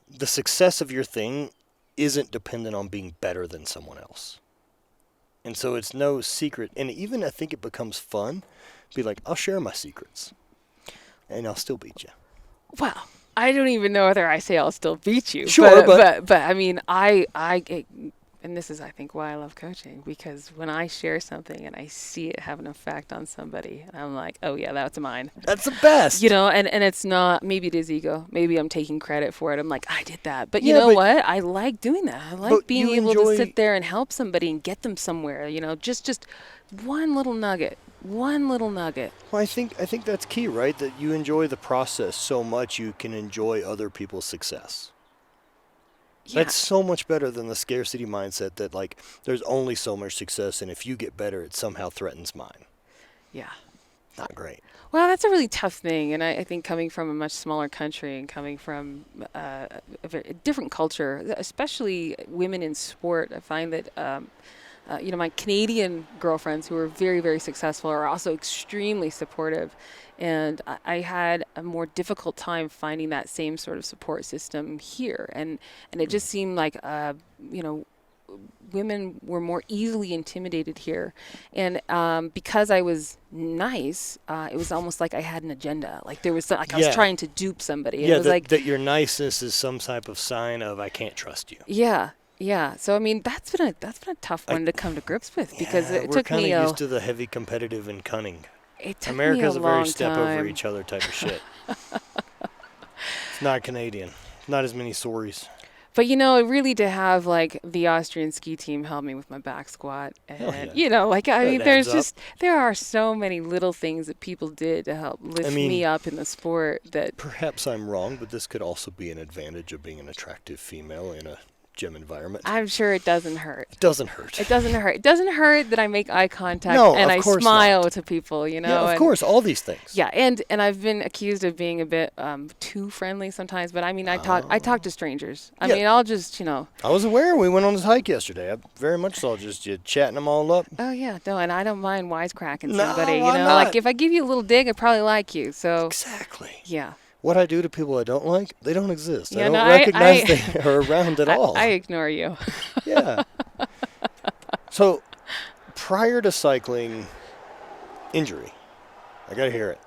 the success of your thing isn't dependent on being better than someone else. And so it's no secret. And even I think it becomes fun. Be like, I'll share my secrets and I'll still beat you. well, I don't even know whether I say I'll still beat you. Sure, but I mean, and this is, I think, why I love coaching, because when I share something and I see it have an effect on somebody, I'm like, oh yeah, that's mine. That's the best. And it's not, maybe it is ego. Maybe I'm taking credit for it. I'm like, I did that. But you Yeah, know but- what? I like doing that. I like but being you able to enjoy- sit there and help somebody and get them somewhere, just one little nugget. One little nugget. Well, I think that's key, right? That you enjoy the process so much you can enjoy other people's success. Yeah. That's so much better than the scarcity mindset that, like, there's only so much success, and if you get better, it somehow threatens mine. Yeah. Not great. Well, that's a really tough thing. And I think coming from a much smaller country and coming from a very different culture, especially women in sport, I find that, my Canadian girlfriends who are very, very successful are also extremely supportive. And I had a more difficult time finding that same sort of support system here. And it just seemed like, women were more easily intimidated here. And because I was nice, it was almost like I had an agenda. Like there was, like I was Yeah. trying to dupe somebody. Yeah, It was like, that your niceness is some type of sign of I can't trust you. yeah. Yeah, so I mean that's been a tough one to come to grips with, because Yeah, it we're took kind me of used to the heavy competitive and cunning. it took America's me a a long very step time. over each other type of shit. It's not Canadian. Not as many stories. But really to have like the Austrian ski team help me with my back squat, and yeah. I That mean adds up. there are so many little things that people did to help lift mean, me up in the sport that Perhaps I'm wrong, but this could also be an advantage of being an attractive female in a gym environment. I'm sure it doesn't hurt. It doesn't hurt. It doesn't hurt. It doesn't hurt that I make eye contact No, and of I course smile to people, Yeah, and of course, all these things. yeah, and I've been accused of being a bit too friendly sometimes, but I mean I talk to strangers. I Yeah. mean I'll just, I was aware we went on this hike yesterday. I very much saw just you chatting them all up. oh yeah, no, and I don't mind wisecracking No, somebody, why like not? if I give you a little dig, I probably like you. So Exactly. yeah. What I do to people I don't like, they don't exist. Yeah, I don't no, recognize they are around at all. I ignore you. Yeah. So, prior to cycling, injury. I gotta hear it.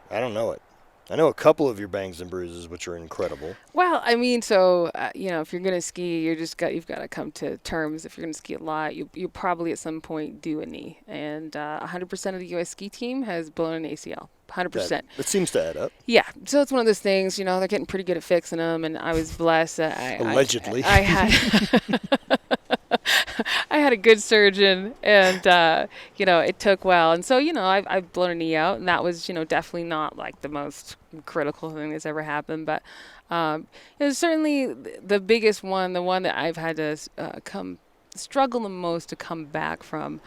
I don't know it. I know a couple of your bangs and bruises, which are incredible. Well, I mean, so if you're gonna ski, you've got to come to terms. If you're gonna ski a lot, you probably at some point do a knee, and 100% of the U.S. ski team has blown an ACL. 100%. It seems to add up. Yeah, so it's one of those things. They're getting pretty good at fixing them, and I was blessed. Allegedly. I had I had a good surgeon, and it took well, and so I've blown a knee out, and that was definitely not like the most critical thing that's ever happened, but it was certainly the biggest one, the one that I've had to struggle the most to come back from.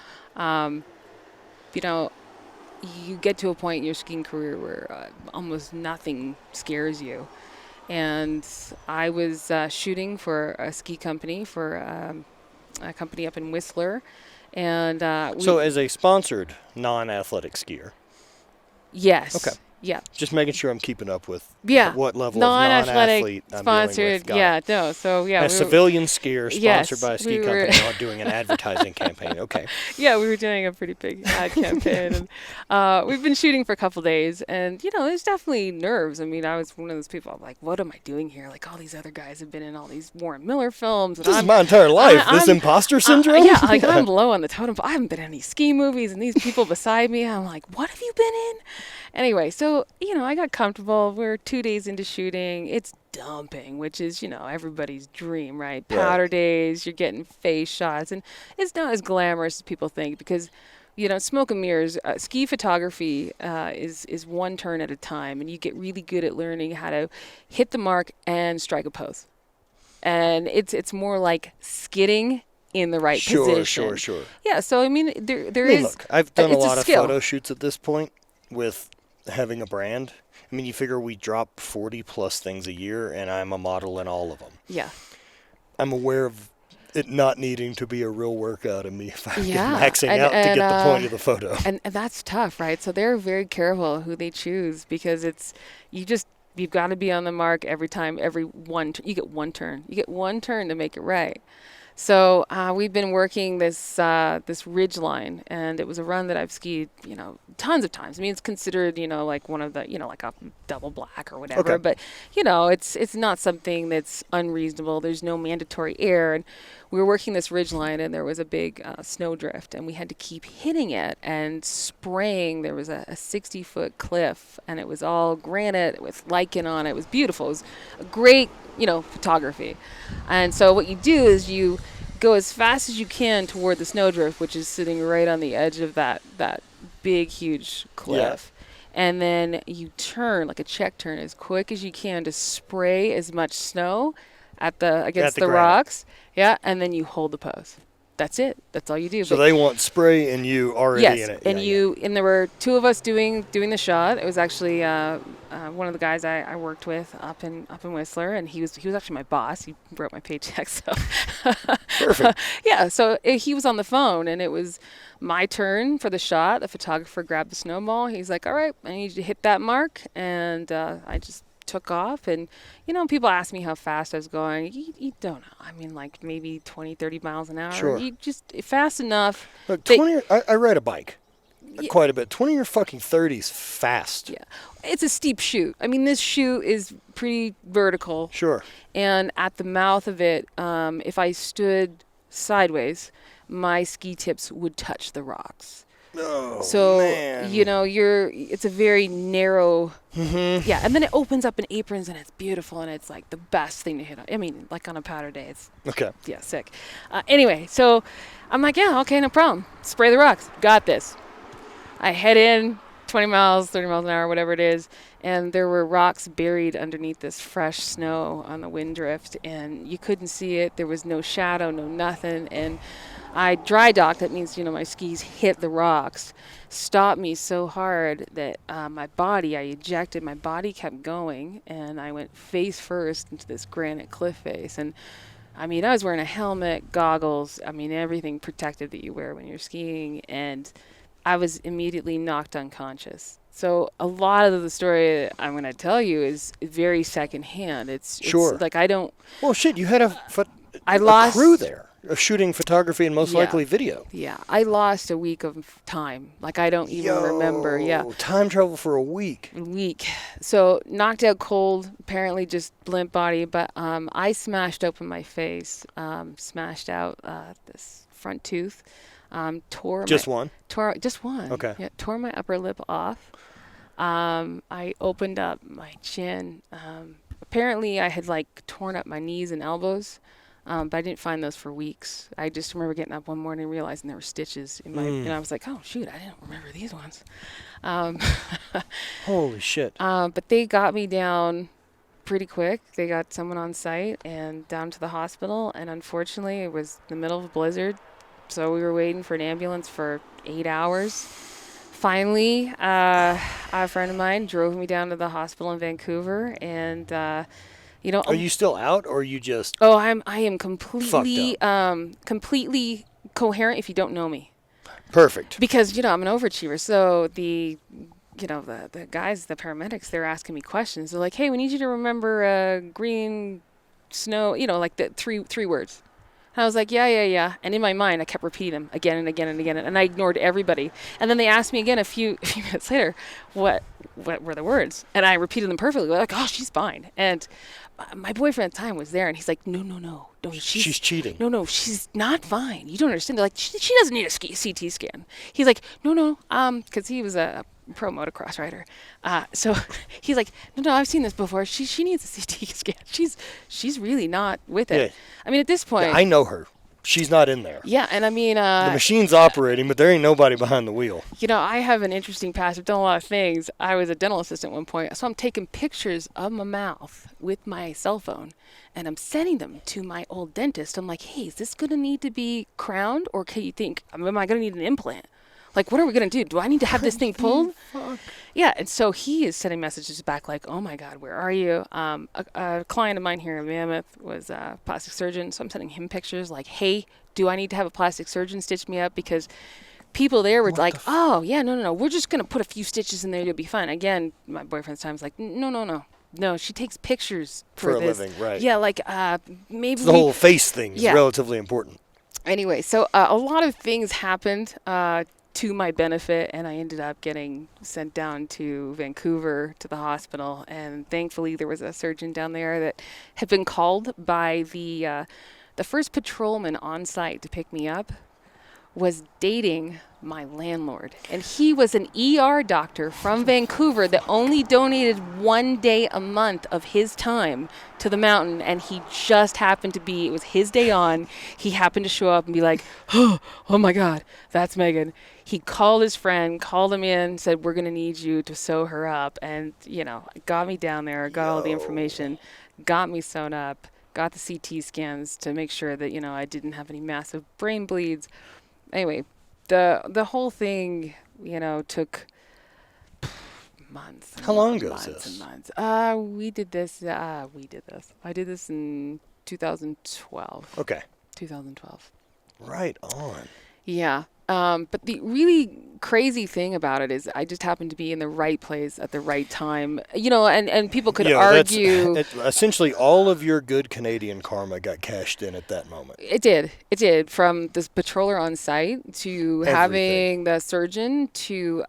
You get to a point in your skiing career where almost nothing scares you. And I was shooting for a ski company, for a company up in Whistler. And So, as a sponsored non-athletic skier. yes. Okay. Yeah. Just making sure I'm keeping up with Yeah. what level of Non-athletic non-athlete I'm dealing with. sponsored. Got Yeah. it. No. So yeah. A civilian skier sponsored Yes. by a ski We were. company on doing an advertising campaign. Okay. Yeah, we were doing a pretty big ad campaign, and we've been shooting for a couple days, and there's definitely nerves. I mean, I was one of those people. I'm like, what am I doing here? Like, all these other guys have been in all these Warren Miller films, and This is my entire life. This I'm imposter syndrome? yeah, like I'm low on the totem pole. I haven't been in any ski movies, and these people beside me, I'm like, what have you been in? Anyway, so I got comfortable. We're 2 days into shooting. It's dumping, which is everybody's dream, right? Powder days. You're getting face shots, and it's not as glamorous as people think because smoke and mirrors. Ski photography is one turn at a time, and you get really good at learning how to hit the mark and strike a pose. And it's more like skidding in the right position. Sure. Yeah, so I mean, there I mean, is. look, I've done a it's lot of skill. photo shoots at this point with having a brand. I mean, you figure we drop 40 plus things a year, and I'm a model in all of them. Yeah. I'm aware of it not needing to be a real workout of me if I'm Yeah, maxing out to get the point of the photo. And that's tough, right? So they're very careful who they choose because you've got to be on the mark every time. You get one turn. You get one turn to make it right. So we've been working this ridge line, and it was a run that I've skied, tons of times. I mean, it's considered, like one of the, like a double black or whatever. Okay. But it's not something that's unreasonable. There's no mandatory air, and we were working this ridge line, and there was a big snowdrift, and we had to keep hitting it and spraying. There was a 60-foot cliff, and it was all granite with lichen on it. It was beautiful. It was a great photography. And so what you do is you go as fast as you can toward the snowdrift, which is sitting right on the edge of that big, huge cliff. And then you turn, like a check turn, as quick as you can to spray as much snow against the rocks. Yeah, and then you hold the pose. That's it. That's all you do. So they want spray and you already in it. And there were two of us doing the shot. It was actually one of the guys I worked with up in Whistler, and he was actually my boss. He wrote my paycheck, so Perfect. yeah. So he was on the phone, and it was my turn for the shot. The photographer grabbed the snowball. He's like, "All right, I need you to hit that mark," and I just took off. And people ask me how fast I was going. You don't know. I mean, like maybe 20, 30 miles an hour. Sure. You just fast enough. Look, I ride a bike quite a bit. 20 or fucking 30's fast. Yeah. It's a steep chute. I mean, this chute is pretty vertical. Sure. And at the mouth of it, if I stood sideways, my ski tips would touch the rocks. Oh, So, man. it's a very narrow, Mm-hmm. yeah. And then it opens up in aprons, and it's beautiful, and it's like the best thing to hit on. I mean, like on a powder day, it's, Okay. yeah, sick. Anyway, so I'm like, yeah, okay, no problem. Spray the rocks. Got this. I head in 20 miles, 30 miles an hour, whatever it is, and there were rocks buried underneath this fresh snow on the wind drift, and you couldn't see it. There was no shadow, no nothing, and I dry docked. That means, my skis hit the rocks, stopped me so hard that I ejected. My body kept going, and I went face first into this granite cliff face. And I mean, I was wearing a helmet, goggles, I mean, everything protective that you wear when you're skiing, and I was immediately knocked unconscious. So a lot of the story that I'm going to tell you is very secondhand. It's Sure. like I don't. Well, shit, you had a lost crew there of shooting photography and most Yeah. likely video. Yeah, I lost a week of time. Like I don't even remember. Yeah, Time travel for a week. week. So knocked out cold. Apparently just limp body. But I smashed open my face. Smashed out this front tooth. Tore Just one? just one. Okay. Yeah, tore my upper lip off. I opened up my chin. Apparently I had torn up my knees and elbows. But I didn't find those for weeks. I just remember getting up one morning and realizing there were stitches in my, and I was like, oh shoot, I didn't remember these ones. Holy shit. But they got me down pretty quick. They got someone on site and down to the hospital. And unfortunately it was the middle of a blizzard. So we were waiting for an ambulance for 8 hours. Finally, a friend of mine drove me down to the hospital in Vancouver, and are you still out, or are you just I am completely fucked completely coherent if you don't know me. perfect? Because I'm an overachiever. So the the guys, the paramedics, they're asking me questions. They're like, "Hey, we need you to remember green snow," like the three words. And I was like, yeah, yeah, yeah. And in my mind, I kept repeating them again and again and again. And I ignored everybody. And then they asked me again a few minutes later, what were the words? And I repeated them perfectly. Like, oh, she's fine. And my boyfriend at the time was there. And he's like, no, no, no. No, She's cheating. No, no, she's not fine. You don't understand. They're like, she doesn't need a CT scan. He's like, no, no. Because he was a pro motocross rider. So he's like, no, no, I've seen this before. She needs a CT scan. She's really not with it. Yeah. I mean, at this point, Yeah, I know her. She's not in there. yeah, and I mean, The machine's operating, but there ain't nobody behind the wheel. I have an interesting past. I've done a lot of things. I was a dental assistant at one point, so I'm taking pictures of my mouth with my cell phone, and I'm sending them to my old dentist. I'm like, hey, is this going to need to be crowned, or can you think, am I going to need an implant? Like, what are we going to do? Do I need to have this thing pulled? Fuck. Yeah, and so he is sending messages back like, oh my God, where are you? A client of mine here in Mammoth was a plastic surgeon, so I'm sending him pictures like, hey, do I need to have a plastic surgeon stitch me up? Because people there were like, oh, yeah, no, no, no, we're just going to put a few stitches in there, you'll be fine. Again, my boyfriend's time's like, no, no, no. No, she takes pictures For a this. living, right. Yeah, like maybe The whole face thing is Yeah. relatively important. Anyway, so a lot of things happened to my benefit, and I ended up getting sent down to Vancouver to the hospital. And thankfully, there was a surgeon down there that had been called by the first patrolman on site to pick me up. Was dating my landlord, and he was an ER doctor from Vancouver that only donated 1 day a month of his time to the mountain, and he just happened to be, it was his day on, he happened to show up and be like, oh my God, that's Meagan. He called his friend, called him in, said, we're going to need you to sew her up, and got me down there, got all the information, got me sewn up, got the CT scans to make sure that I didn't have any massive brain bleeds. Anyway, the whole thing, took months. How long ago months is this? and months. We did this. I did this in 2012. Okay. 2012. Right on. Yeah. But the really crazy thing about it is I just happened to be in the right place at the right time. And people could argue. Essentially, all of your good Canadian karma got cashed in at that moment. It did. It did. From this patroller on site to having the surgeon to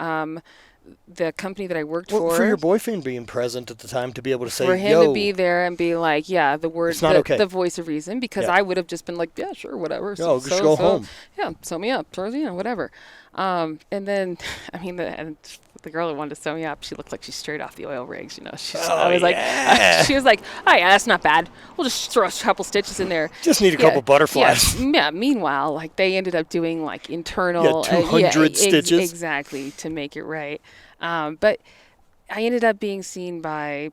the company that I worked For your boyfriend being present at the time to be able to say, for him to be there and be like, yeah, the word, the voice of reason, because I would have just been like, yeah, sure, whatever. So just go home. Yeah, sew me up, or, whatever. And then, I mean, the girl who wanted to sew me up, she looked like she's straight off the oil rigs, she was like, oh yeah, that's not bad. We'll just throw a couple stitches in there. Just need a couple butterflies. Yeah. Meanwhile, like they ended up doing like internal 200 stitches. Exactly, to make it right. But I ended up being seen by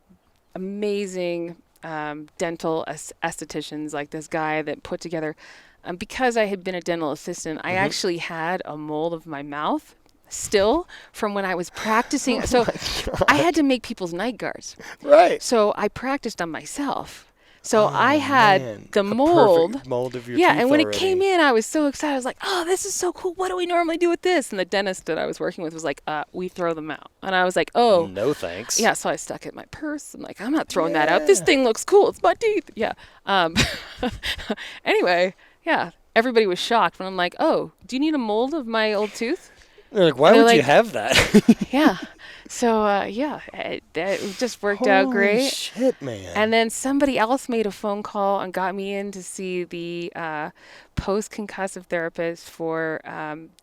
amazing dental estheticians, like this guy that put together, because I had been a dental assistant, I actually had a mold of my mouth still from when I was practicing. So I had to make people's night guards. Right. So I practiced on myself. So I had the mold. Perfect mold of your Yeah, teeth and when already. it came in, I was so excited. I was like, oh, this is so cool. What do we normally do with this? And the dentist that I was working with was like, we throw them out. And I was like, oh. No thanks. Yeah, so I stuck it in my purse. I'm like, I'm not throwing that out. This thing looks cool. It's my teeth. Yeah. Anyway, yeah. Everybody was shocked when I'm like, oh, do you need a mold of my old tooth? They're like, why would you have that? Yeah. So, it just worked out great. Holy shit, man. And then somebody else made a phone call and got me in to see the post-concussive therapist for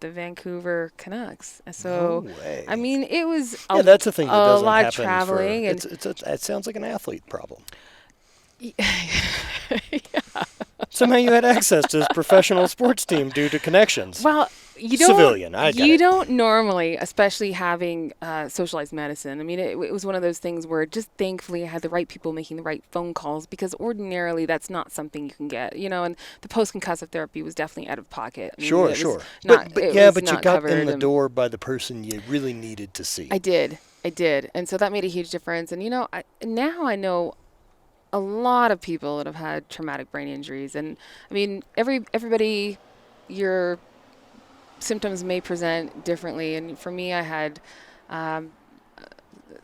the Vancouver Canucks. So, No way. I mean, it was that's the thing that doesn't lot happen of traveling. it sounds like an athlete problem. Yeah. Somehow you had access to this professional sports team due to connections. Well, you don't. Civilian, I get You it. don't normally, especially having socialized medicine. I mean, it was one of those things where just thankfully I had the right people making the right phone calls, because ordinarily that's not something you can get, and the post-concussive therapy was definitely out of pocket. I mean, Sure. But you got in the door by the person you really needed to see. I did. And so that made a huge difference. And, now I know a lot of people that have had traumatic brain injuries. And, I mean, everybody, your symptoms may present differently. And for me, I had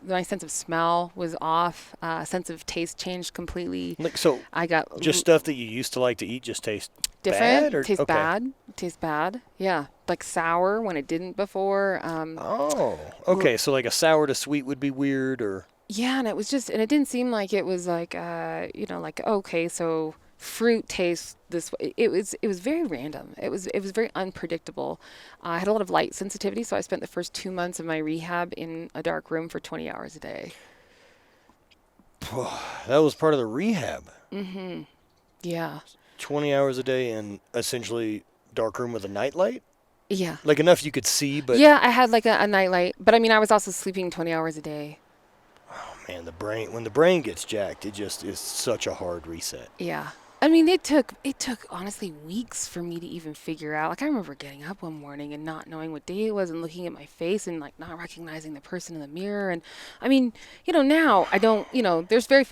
my sense of smell was off. Sense of taste changed completely. Like, so I got just stuff that you used to like to eat just tastes different. bad? Or Tastes okay. bad. Tastes bad. Yeah, like sour when it didn't before. Oh, okay. So like a sour to sweet would be weird, or Yeah, and it didn't seem like it was like, like, okay, so fruit tastes this way. It was very random. It was very unpredictable. I had a lot of light sensitivity, so I spent the first 2 months of my rehab in a dark room for 20 hours a day. that was part of the rehab. Yeah. 20 hours a day in essentially dark room with a nightlight, Yeah. like enough you could see, but Yeah, I had like a nightlight, but I mean, I was also sleeping 20 hours a day. man, when the brain gets jacked, it just is such a hard reset. Yeah. I mean, it took honestly weeks for me to even figure out. Like, I remember getting up one morning and not knowing what day it was and looking at my face and like not recognizing the person in the mirror. And I mean, now I don't, there's very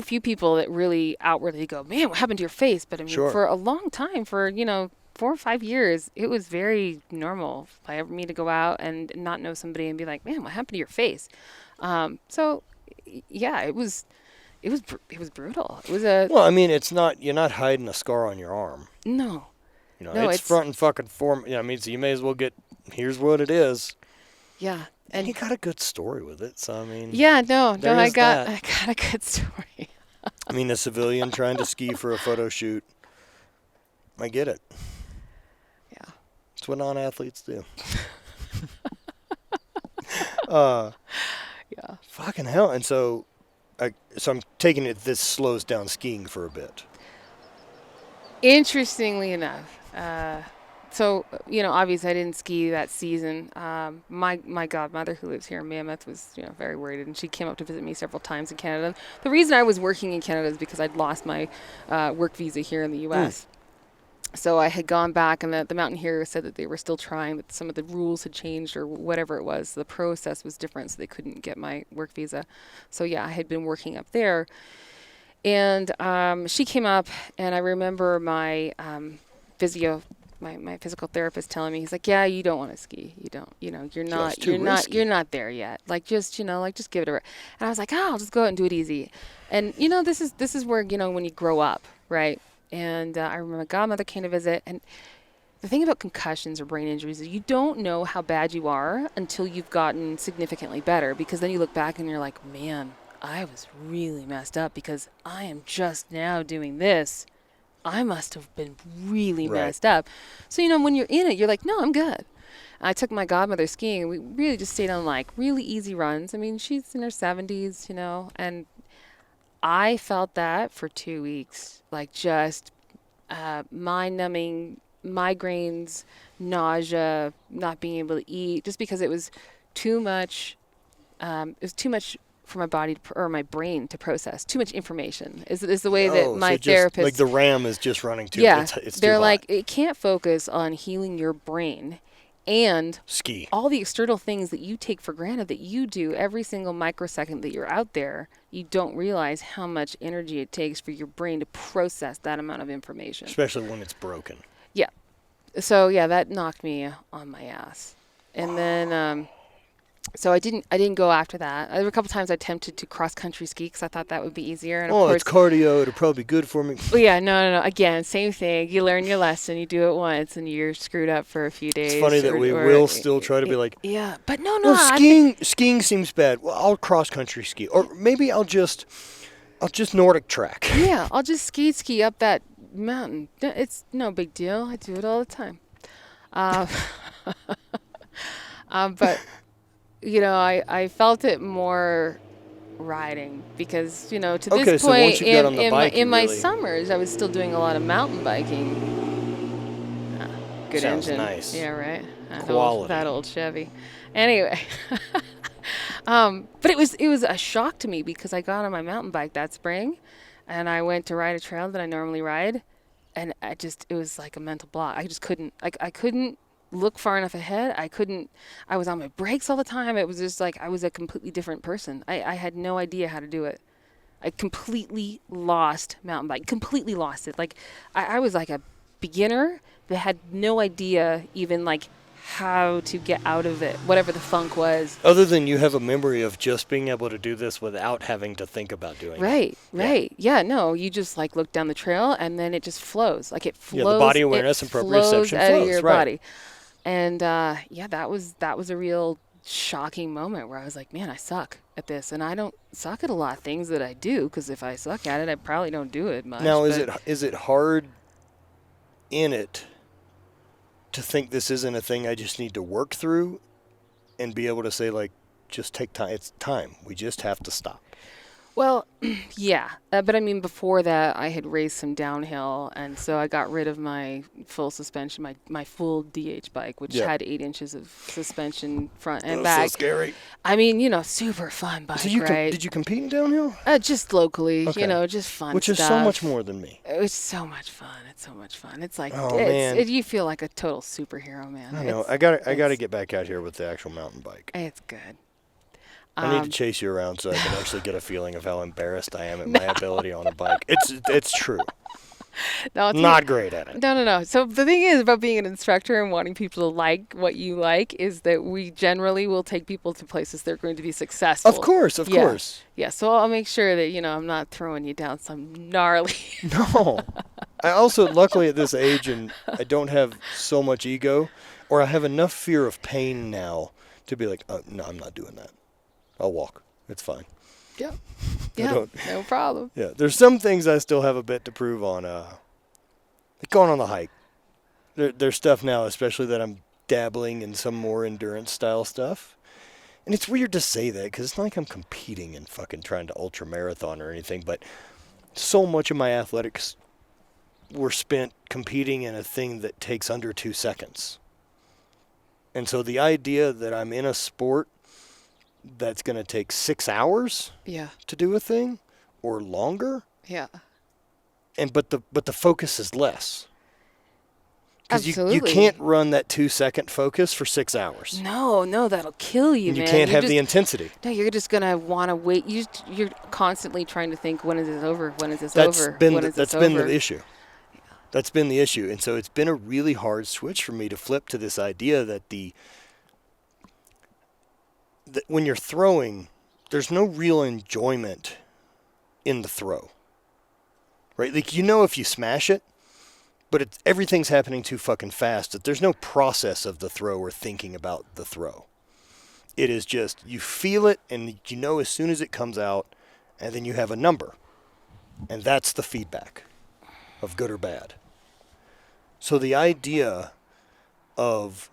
few people that really outwardly go, "Man, what happened to your face?" But I mean, Sure. for a long time, for, 4 or 5 years, it was very normal for me to go out and not know somebody and be like, "Man, what happened to your face?" So yeah, it was brutal. It was a Well, I mean, you're not hiding a scar on your arm. no. No, It's it's front and fucking form. I mean, so you may as well here's what it is. yeah. And you And got a good story with it, so I mean, yeah, no, there I is got that. I got a good story. I mean, a civilian trying to ski for a photo shoot. I get it. Yeah. It's what non-athletes do. uh, Yeah. Fucking hell. And so I'm taking it this slows down skiing for a bit. Interestingly enough, so obviously I didn't ski that season. My godmother, who lives here in Mammoth, was very worried, and she came up to visit me several times in Canada. The reason I was working in Canada is because I'd lost my work visa here in the U.S. So I had gone back, and the Mountaineer said that they were still trying, that some of the rules had changed or whatever it was. The process was different, so they couldn't get my work visa. So yeah, I had been working up there. And she came up, and I remember my my physical therapist telling me, he's like, "Yeah, you don't want to ski. You don't. You're Yeah, it's not. too risky. You're not there yet. Like, just just give it a." And I was like, "Oh, I'll just go out and do it easy." And this is where when you grow up, right? And I remember my godmother came to visit, and the thing about concussions or brain injuries is you don't know how bad you are until you've gotten significantly better, because then you look back and you're like, man, I was really messed up because I am just now doing this. I must have been really Right. messed up. So, when you're in it, you're like, no, I'm good. I took my godmother skiing, and we really just stayed on like really easy runs. I mean, she's in her 70s, and I felt that for 2 weeks, like just mind-numbing migraines, nausea, not being able to eat, just because it was too much. It was too much for my body or my brain to process. Too much information is the way that my so just therapist. like the RAM is just running too. Yeah, It's too they're hot. like, it can't focus on healing your brain and Ski. all the external things that you take for granted that you do every single microsecond that you're out there. You don't realize how much energy it takes for your brain to process that amount of information. Especially when it's broken. Yeah. So yeah, that knocked me on my ass. And then so I didn't go after that. There were a couple times I attempted to cross country ski because I thought that would be easier. And of course, It's cardio. It'll probably be good for me. well, yeah, no. Again, same thing. You learn your lesson. You do it once, and you're screwed up for a few days. It's funny that we will still try to be like, yeah, but no. well, skiing seems bad. Well, I'll cross country ski, or maybe I'll just Nordic track. Yeah, I'll just ski up that mountain. It's no big deal. I do it all the time. But I felt it more riding because to Okay, this so point once you got on the bike, in you my really- summers I was still doing a lot of mountain biking. Good Sounds engine. nice. Yeah, right. Quality. That old Chevy. Anyway, but it was a shock to me because I got on my mountain bike that spring, and I went to ride a trail that I normally ride, and it was like a mental block. I just couldn't. I couldn't look far enough ahead. I was on my brakes all the time. It was just like I was a completely different person. I had no idea how to do it. I completely lost mountain bike. Completely lost it. Like I was like a beginner that had no idea even like how to get out of it, whatever the funk was. Other than you have a memory of just being able to do this without having to think about doing it. Right, right. Yeah, no, you just like look down the trail and then it just flows. Like it flows. Yeah, the body awareness and proprioception out flows, of your right. body. And yeah, that was a real shocking moment where I was like, man, I suck at this, and I don't suck at a lot of things that I do, because if I suck at it, I probably don't do it much. Now, is it hard in it to think this isn't a thing I just need to work through and be able to say, like, just take time? It's time. We just have to stop. Well, yeah. But I mean, before that, I had raced some downhill, and so I got rid of my full suspension, my full DH bike, which had 8 inches of suspension front and back. So scary. I mean, super fun bike, So right? did you compete in downhill? Just locally, Okay. just fun Which stuff. is so much more than me. It's so much fun. It's so much fun. It's like, Oh, man. you feel like a total superhero, man. I know. I gotta get back out here with the actual mountain bike. It's good. I need to chase you around so I can actually get a feeling of how embarrassed I am at my ability on a bike. It's true. No, I'm not great at it. No. So the thing is about being an instructor and wanting people to like what you like is that we generally will take people to places they're going to be successful. Of course. Yeah, so I'll make sure that, I'm not throwing you down some gnarly. No. I also, luckily at this age, and I don't have so much ego, or I have enough fear of pain now to be like, oh, no, I'm not doing that. I'll walk. It's fine. Yeah. No problem. Yeah, there's some things I still have a bit to prove on. Like going on the hike. There's stuff now, especially that I'm dabbling in some more endurance style stuff. And it's weird to say that because it's not like I'm competing and fucking trying to ultra marathon or anything, but so much of my athletics were spent competing in a thing that takes under 2 seconds. And so the idea that I'm in a sport that's going to take 6 hours to do a thing or longer. Yeah. But the focus is less. Because Absolutely. you can't run that 2-second focus for 6 hours. No, that'll kill you, And man. you can't have the intensity. No, you're just going to want to wait. You're constantly trying to think, when is this over? When is this over? That's been the issue. That's been the issue. And so it's been a really hard switch for me to flip to this idea that that when you're throwing, there's no real enjoyment in the throw. Right? Like, if you smash it, but everything's happening too fucking fast that there's no process of the throw or thinking about the throw. It is just, you feel it and as soon as it comes out, and then you have a number. And that's the feedback of good or bad. So the idea of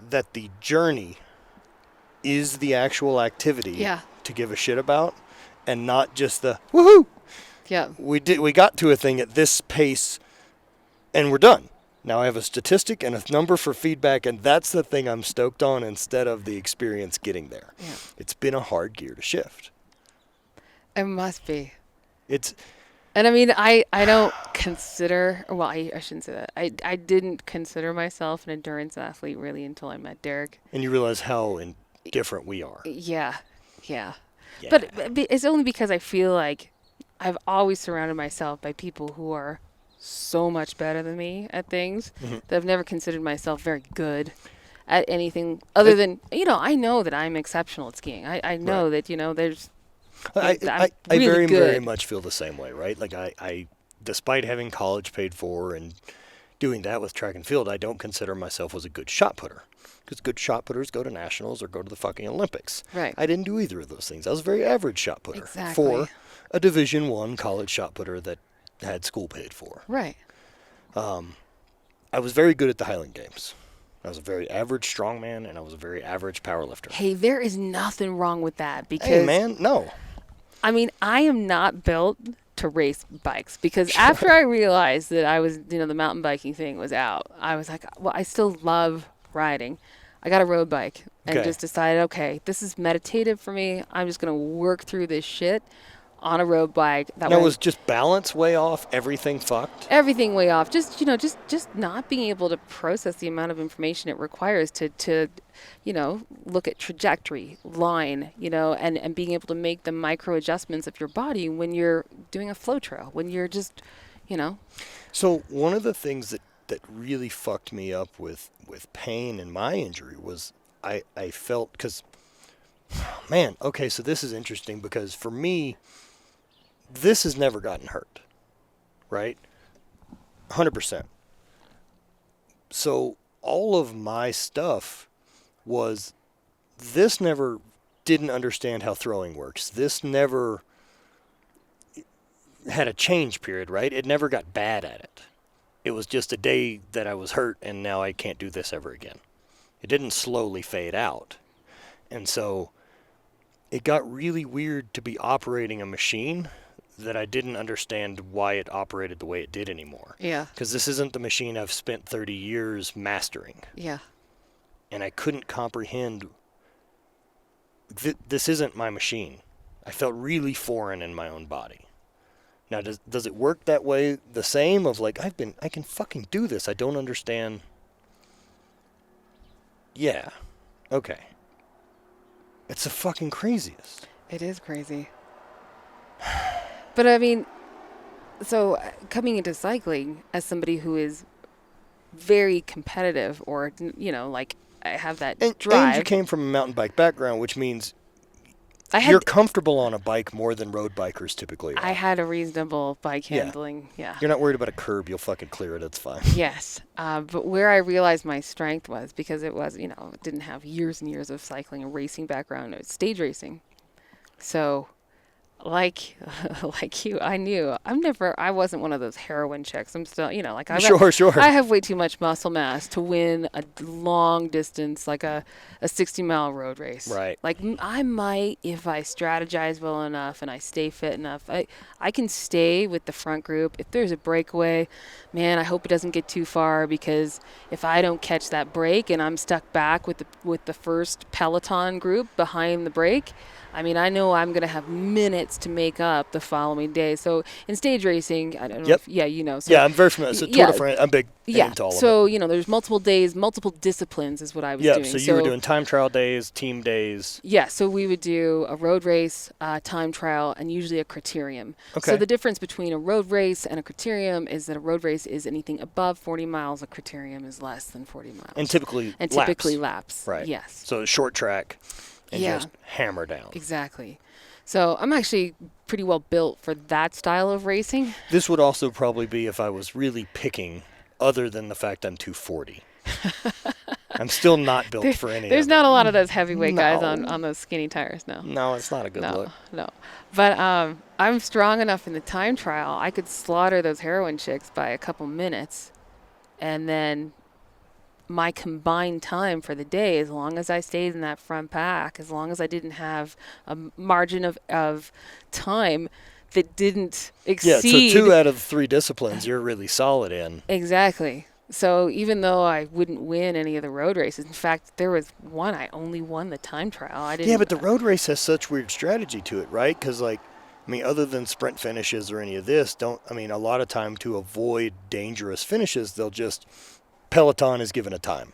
that the journey is the actual activity to give a shit about, and not just the woohoo. Yeah. We got to a thing at this pace and we're done. Now I have a statistic and a number for feedback, and that's the thing I'm stoked on instead of the experience getting there. Yeah. It's been a hard gear to shift. It must be. And I mean, I don't consider, well, I shouldn't say that. I didn't consider myself an endurance athlete really until I met Derek. And you realize how different we are. Yeah. But it's only because I feel like I've always surrounded myself by people who are so much better than me at things that I've never considered myself very good at anything other than, I know that I'm exceptional at skiing. I know that, there's... I really very, good. very much feel the same way, right? Like I, despite having college paid for and doing that with track and field, I don't consider myself as a good shot putter. Because good shot putters go to nationals or go to the fucking Olympics. Right. I didn't do either of those things. I was a very average shot putter. Exactly. For a Division I college shot putter that had school paid for. Right. I was very good at the Highland Games. I was a very average strongman, and I was a very average powerlifter. Hey, there is nothing wrong with that because... Hey, man, no. I mean, I am not built to race bikes because after I realized that I was, the mountain biking thing was out, I was like, well, I still love riding. I got a road bike and just decided, okay, this is meditative for me. I'm just going to work through this shit on a road bike. That was just balance way off, everything fucked? Everything way off. Just, just not being able to process the amount of information it requires to look at trajectory, line, and being able to make the micro adjustments of your body when you're doing a flow trail, when you're just, So one of the things that that really fucked me up with pain and my injury was I felt, because, man, okay, so this is interesting because for me, this has never gotten hurt, right? 100%. So all of my stuff was, this never didn't understand how throwing works. This never had a change period, right? It never got bad at it. It was just a day that I was hurt and now I can't do this ever again. It didn't slowly fade out. And so it got really weird to be operating a machine that I didn't understand why it operated the way it did anymore. Yeah. Because this isn't the machine I've spent 30 years mastering. Yeah. And I couldn't comprehend, this isn't my machine. I felt really foreign in my own body. Now, does it work that way the same of like, I can fucking do this. I don't understand. Yeah. Okay. It's the fucking craziest. It is crazy. But I mean, so coming into cycling as somebody who is very competitive, or, you know, like I have that drive. And you came from a mountain bike background, which means I you're comfortable on a bike more than road bikers typically are. I had a reasonable bike handling. Yeah. You're not worried about a curb. You'll fucking clear it. It's fine. Yes. But where I realized my strength was, because it was, you know, didn't have years and years of cycling and racing background. It was stage racing. So like you, I wasn't one of those heroin chicks. I'm still, you know, like Sure. I have way too much muscle mass to win a long distance, like a 60-mile road race. Right. Like I might, if I strategize well enough and I stay fit enough, I can stay with the front group. If there's a breakaway, man, I hope it doesn't get too far, because if I don't catch that break and I'm stuck back with the first peloton group behind the break, I mean, I know I'm going to have minutes to make up the following day. So in stage racing, I don't know if, you know. So, yeah, I'm very familiar. So Tour de France, I'm big into all of it. So, you know, there's multiple days, multiple disciplines is what I was doing. So you were doing time trial days, team days. Yeah, so we would do a road race, time trial, and usually a criterium. Okay. So the difference between a road race and a criterium is that a road race is anything above 40 miles. A criterium is less than 40 miles. And typically laps. Right. Yes. So short track and just hammer down. Exactly. So I'm actually pretty well built for that style of racing. This would also probably be if I was really picking, other than the fact I'm 240. I'm still not built for any There's of not it. a lot of those heavyweight guys on those skinny tires, no. No, it's not a good look. No. But I'm strong enough in the time trial. I could slaughter those heroin chicks by a couple minutes, and then my combined time for the day, as long as I stayed in that front pack, as long as I didn't have a margin of time that didn't exceed. So 2 out of the 3 disciplines you're really solid in. Exactly. So even though I wouldn't win any of the road races, in fact, there was one I only won the time trial. I didn't. Yeah, but the road race has such weird strategy to it, right? Because, like, I mean, other than sprint finishes or any of this, a lot of time to avoid dangerous finishes, they'll just, peloton is given a time.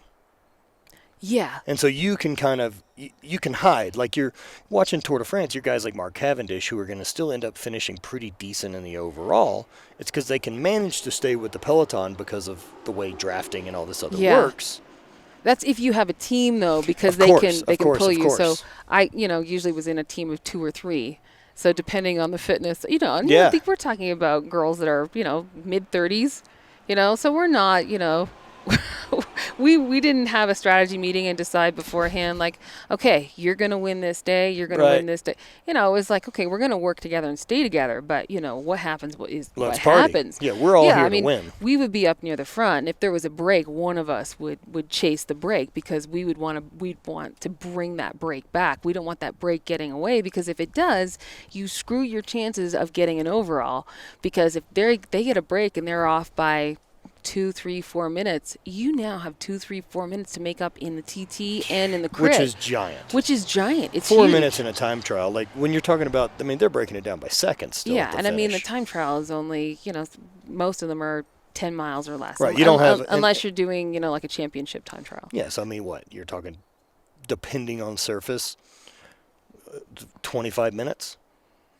Yeah. And so you can kind of, you can hide. Like, you're watching Tour de France, you're guys like Mark Cavendish who are going to still end up finishing pretty decent in the overall. It's because they can manage to stay with the peloton because of the way drafting and all this other works. That's if you have a team, though, because they can pull you. So I, usually was in a team of 2 or 3. So depending on the fitness, and I think we're talking about girls that are, mid-30s, so we're not, we didn't have a strategy meeting and decide beforehand, like, okay, you're going to win this day, you're going to win this day. It was like, okay, we're going to work together and stay together, but, what happens is what happens. Yeah, we're all here to win. We would be up near the front, and if there was a break, one of us would chase the break, because we'd want to bring that break back. We don't want that break getting away, because if it does, you screw your chances of getting an overall, because if they get a break and they're off by 2, 3, 4 minutes, you now have 2, 3, 4 minutes to make up in the TT and in the crit. Which is giant. It's 4 huge. minutes in a time trial. Like, when you're talking about, they're breaking it down by seconds still. Yeah, at the and finish. the time trial is only, most of them are 10 miles or less. Right, you don't have... unless you're doing, like a championship time trial. Yes, what? You're talking, depending on surface, 25 minutes?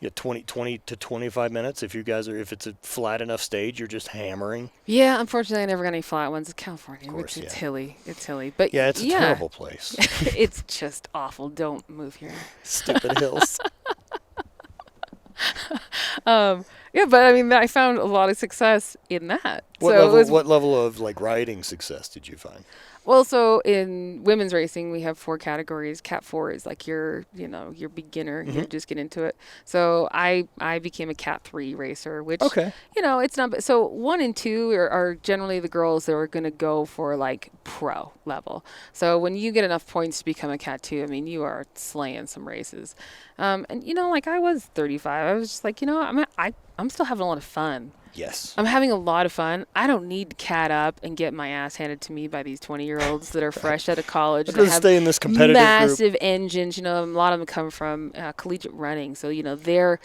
Yeah, 20 to 25 minutes. If it's a flat enough stage, you're just hammering. Yeah, unfortunately, I never got any flat ones. It's California. Of course, It's yeah. hilly. It's hilly. But Yeah, it's a yeah, terrible place. it's just awful. Don't move here. Stupid hills. Yeah, but I mean, I found a lot of success in that. What So it level? was What level of like riding success did you find? Well, so in women's racing, we have 4 categories. Cat 4 is like your beginner. You just get into it. So I became a Cat 3 racer, which, Okay. it's not, so 1 and 2 are generally the girls that are going to go for like pro level. So when you get enough points to become a Cat 2, I mean, you are slaying some races. And like I was 35. I was just like, I'm still having a lot of fun. Yes. I'm having a lot of fun. I don't need to cat up and get my ass handed to me by these 20-year-olds that are fresh out of college. I'd rather stay in this competitive massive group. engines. A lot of them come from collegiate running. So, they're,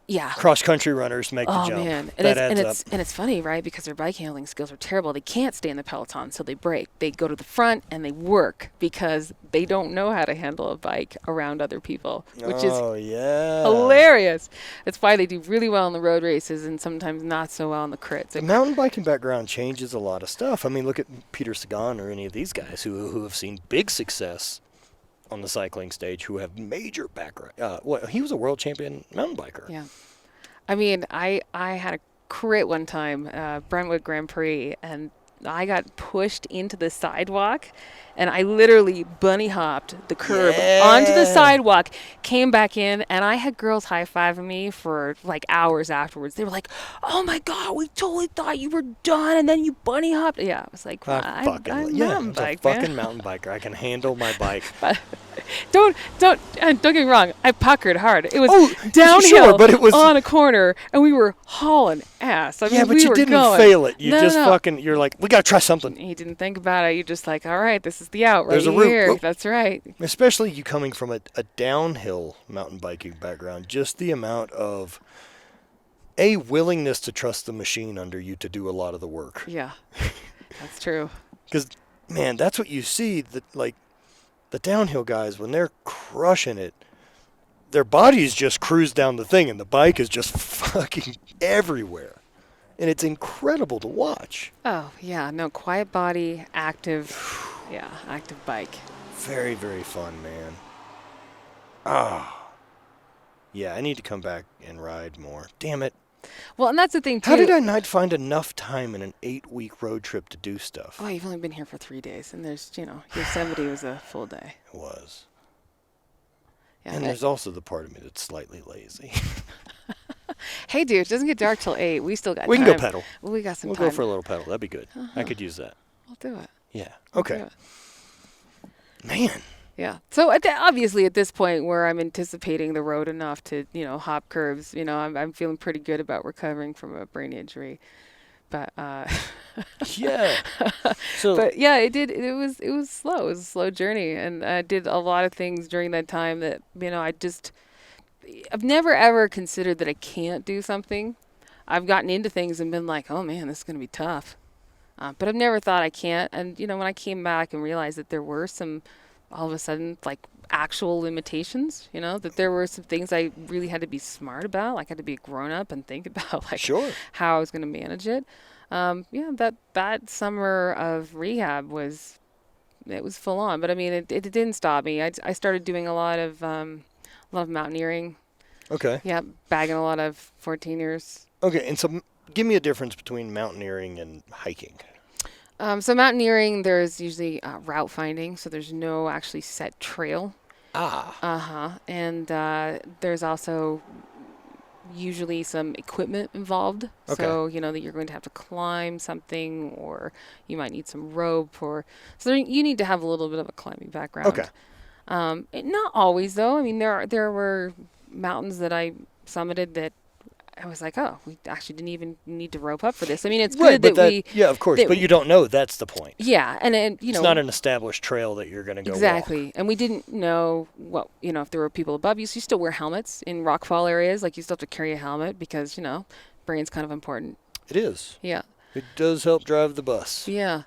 yeah. Cross-country runners make the jump. Oh, man. That adds up. And it's funny, right? Because their bike handling skills are terrible. They can't stay in the peloton, so they break. They go to the front and they work because they don't know how to handle a bike around other people, which is hilarious. That's why they do really well in the road races and sometimes not so well in the crits. The mountain biking background changes a lot of stuff. I mean, look at Peter Sagan or any of these guys who have seen big success on the cycling stage, who have major background. He was a world champion mountain biker. Yeah. I mean, I had a crit one time, Brentwood Grand Prix, and I got pushed into the sidewalk, and I literally bunny hopped the curb onto the sidewalk, came back in, and I had girls high-fiving me for like hours afterwards. They were like, "Oh my God, we totally thought you were done, and then you bunny hopped." Yeah, I was like, I'm I'm a fucking mountain biker. I can handle my bike. But don't get me wrong. I puckered hard. It was downhill, sure, but it was on a corner, and we were hauling ass. I mean, but we you were didn't going. fail it. You No. you're like, we gotta try something. You didn't think about it. You're just like, all right, this is the out right There's a route. here. Whoop. That's right. Especially you coming from a downhill mountain biking background, just the amount of willingness to trust the machine under you to do a lot of the work. Yeah, that's true. Because, man, that's what you see. The downhill guys, when they're crushing it, their bodies just cruise down the thing, and the bike is just fucking everywhere. And it's incredible to watch. Oh, yeah. No, quiet body, active bike. Very, very fun, man. Yeah, I need to come back and ride more. Damn it. Well, and that's the thing, too. How did I not find enough time in an 8-week road trip to do stuff? Oh, you've only been here for 3 days, and there's, Yosemite was a full day. It was. Yeah, And there's also the part of me that's slightly lazy. Hey, dude, it doesn't get dark till 8. We still got We time. can go pedal. Well, we got some We'll time. go for a little pedal. That'd be good. I could use that. We'll do it. Yeah. We'll Okay. do it. Man. Yeah. So obviously at this point where I'm anticipating the road enough to, hop curbs, I'm feeling pretty good about recovering from a brain injury. But Yeah. So but yeah, it was slow. It was a slow journey, and I did a lot of things during that time that, I've never ever considered that I can't do something. I've gotten into things and been like, "Oh man, this is going to be tough." But I've never thought I can't. And, when I came back and realized that there were some, all of a sudden, like actual limitations, that there were some things I really had to be smart about. Like I had to be a grown up and think about how I was going to manage it. That summer of rehab was full on. But I mean, it didn't stop me. I started doing a lot of mountaineering. Okay. Yeah, bagging a lot of 14ers. Okay, and so give me a difference between mountaineering and hiking. So mountaineering, there's usually route finding, so there's no actually set trail. And there's also usually some equipment involved. Okay. So, that you're going to have to climb something, or you might need some rope, so you need to have a little bit of a climbing background. Okay. Not always, though. I mean, there were mountains that I summited that I was like, oh, we actually didn't even need to rope up for this. I mean, it's good that we... Yeah, of course, but you don't know. That's the point. Yeah, and it's not an established trail that you're going to go exactly. walk. And we didn't know if there were people above you. So you still wear helmets in rockfall areas. Like, you still have to carry a helmet because, brain's kind of important. It is. Yeah. It does help drive the bus. Yeah.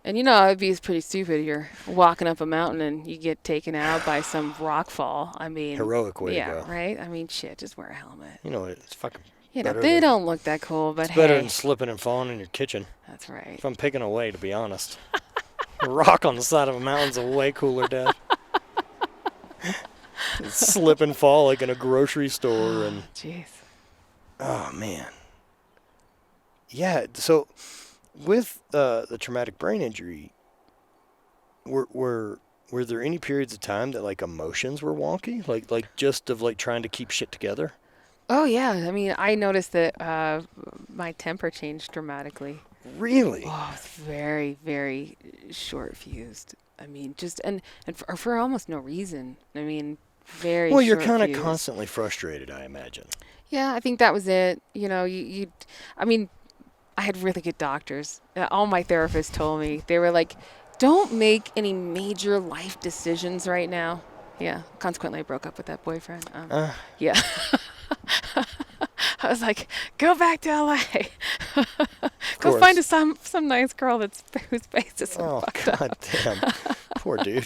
And it'd be pretty stupid. You're walking up a mountain and you get taken out by some rock fall. I mean, Heroic way to yeah, go. right? I mean, shit, just wear a helmet. It's fucking better They than don't look that cool, but it's better than hey, slipping and falling in your kitchen. that's right. If I'm picking away, to be honest. A rock on the side of a mountain's a way cooler death. Slip and fall like in a grocery store and Jeez. oh man. Yeah, so with the traumatic brain injury, were there any periods of time that like emotions were wonky, like just of like trying to keep shit together? Oh yeah, I mean, I noticed that my temper changed dramatically. Really? Oh, it's very, very short fused. I mean, just and for almost no reason. I mean, very. Well, you're short kind of fused. constantly frustrated, I imagine. Yeah, I think that was it. I mean, I had really good doctors. All my therapists told me, they were like, don't make any major life decisions right now. Yeah. Consequently, I broke up with that boyfriend. Yeah. I was like, go back to LA. Of Go course. find some nice girl whose face is Oh, fucked up. god damn. Poor dude.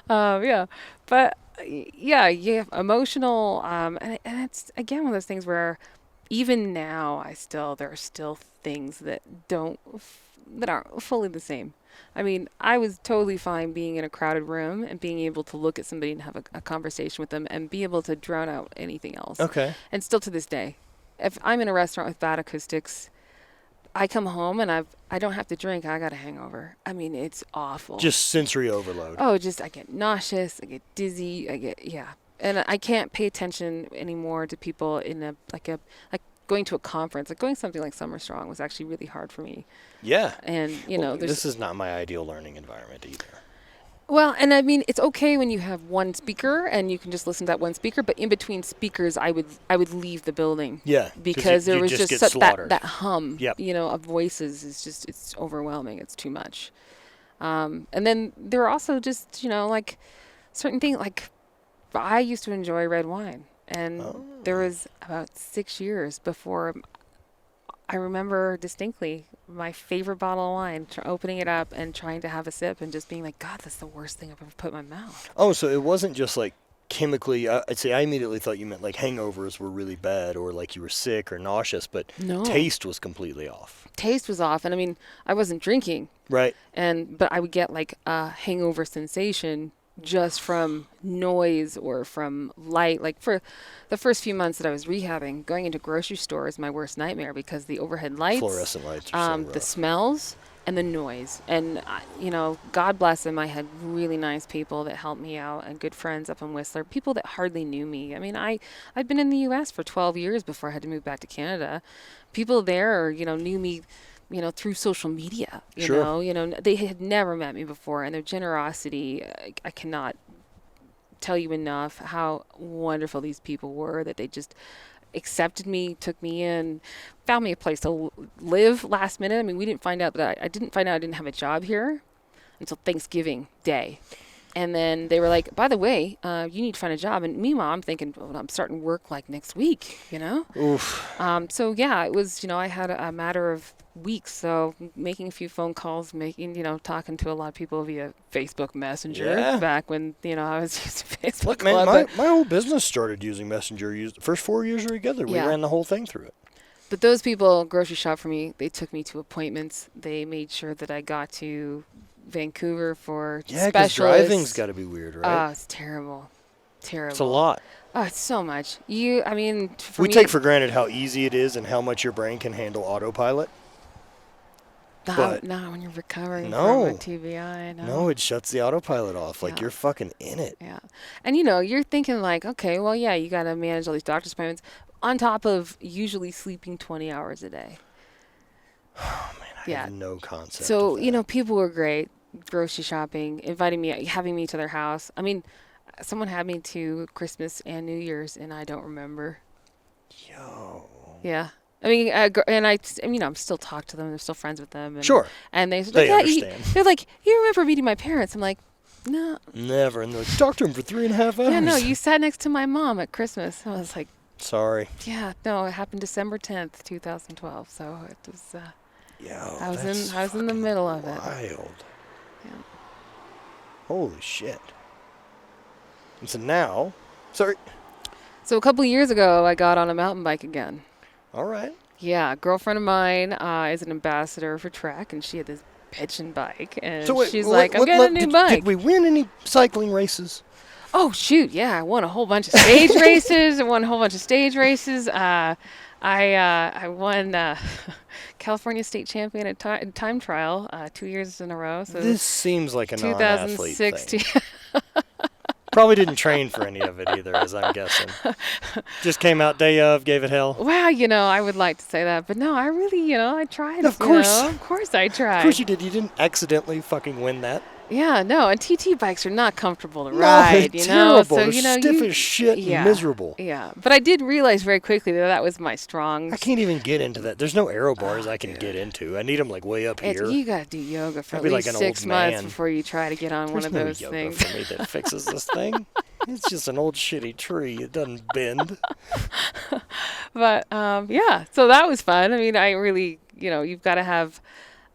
Yeah, but yeah, emotional, and it's again one of those things where even now there are still things that aren't fully the same. I mean, I was totally fine being in a crowded room and being able to look at somebody and have a conversation with them and be able to drown out anything else. Okay. And still to this day, if I'm in a restaurant with bad acoustics, I come home and I don't have to drink. I got a hangover. I mean, it's awful. Just sensory overload. Oh, just I get nauseous, I get dizzy, yeah. And I can't pay attention anymore to people in like going to a conference, like going something like Summer Strong was actually really hard for me. Yeah. And This is not my ideal learning environment either. well, and I mean, it's okay when you have one speaker and you can just listen to that one speaker, but in between speakers, I would leave the building. Yeah. Because there you was just just get such that slaughtered. that hum, Yep. of voices is just it's overwhelming. It's too much. And then there are also just like certain things like I used to enjoy red wine, and there was about 6 years before I remember distinctly my favorite bottle of wine, opening it up and trying to have a sip and just being like, God, that's the worst thing I've ever put in my mouth. Oh, so it wasn't just like chemically. I'd say I immediately thought you meant like hangovers were really bad or like you were sick or nauseous, but No. taste was completely off. Taste was off, and I mean, I wasn't drinking, Right. but I would get like a hangover sensation just from noise or from light. Like for the first few months that I was rehabbing, going into grocery store is my worst nightmare because the overhead lights, Fluorescent lights are so the rough. smells, and the noise. And God bless them, I had really nice people that helped me out and good friends up in Whistler, people that hardly knew me. I mean, I'd been in the U.S. for 12 years before I had to move back to Canada. People there, knew me through social media, Sure. they had never met me before, and their generosity, I cannot tell you enough how wonderful these people were, that they just accepted me, took me in, found me a place to live last minute. I mean, we didn't find out that I didn't find out I didn't have a job here until Thanksgiving Day. And then they were like, by the way, you need to find a job. And meanwhile, I'm thinking, well, I'm starting work like next week, Oof. So yeah, it was, I had a matter of weeks. So making a few phone calls, talking to a lot of people via Facebook Messenger Yeah. back when, I was using Facebook. Look, man, a lot, my whole business started using Messenger. The first 4 years we were together, we Yeah. ran the whole thing through it. But those people grocery shop for me. They took me to appointments. They made sure that I got to Vancouver for Yeah, because specialists. driving's got to be weird, right? Oh, it's terrible. Terrible. It's a lot. Oh, it's so much. I mean, for We me, take for granted how easy it is and how much your brain can handle autopilot. but- not when you're recovering No. from a TBI. No, it shuts the autopilot off. Like Yeah. you're fucking in it. Yeah. And you're thinking like, okay, well, yeah, you got to manage all these doctor's appointments on top of usually sleeping 20 hours a day. Oh man, I Yeah. have no concept. So, of that. people were great, grocery shopping, inviting me, having me to their house. I mean, someone had me to Christmas and New Year's, and I don't remember. Yo. Yeah. I mean, I'm still talk to them. I'm still friends with them. And, Sure. And they said, They yeah, understand. they're like, you remember meeting my parents? I'm like, no. Never. And they're like, talk to him for 3.5 hours. Yeah, no, you sat next to my mom at Christmas. I was like, Sorry. yeah, no, it happened December 10th, 2012. So it was, Yo, I was that's in the fucking middle of it. wild. Yeah. Holy shit. And so now, sorry. So a couple years ago, I got on a mountain bike again. All right. Yeah, a girlfriend of mine is an ambassador for Trek, and she had this bitchin' bike, So and wait, she's like, "I'm getting a new bike." did we win any cycling races? Oh shoot, yeah, I won a whole bunch of stage races. I won a whole bunch of stage races. I won California state champion at time trial 2 years in a row. So This seems like a non-athlete thing. 2016. Probably didn't train for any of it either, as I'm guessing. Just came out day of, gave it hell. Well, I would like to say that, but no, I really, I tried. Of course. Of course I tried. Of course you did. You didn't accidentally fucking win that. Yeah, no, and TT bikes are not comfortable to No, ride, they're you know. terrible. So, They're stiff as shit and miserable. Yeah, but I did realize very quickly that that was my strong. I can't even get into that. There's no aero bars I can get into. I need them like way up here. You gotta do yoga for I'd at be least like an 6 old months man. before you try to get on one There's of no those yoga things. for me that fixes this thing. It's just an old shitty tree. It doesn't bend. But yeah, so that was fun. I mean, I really, you've got to have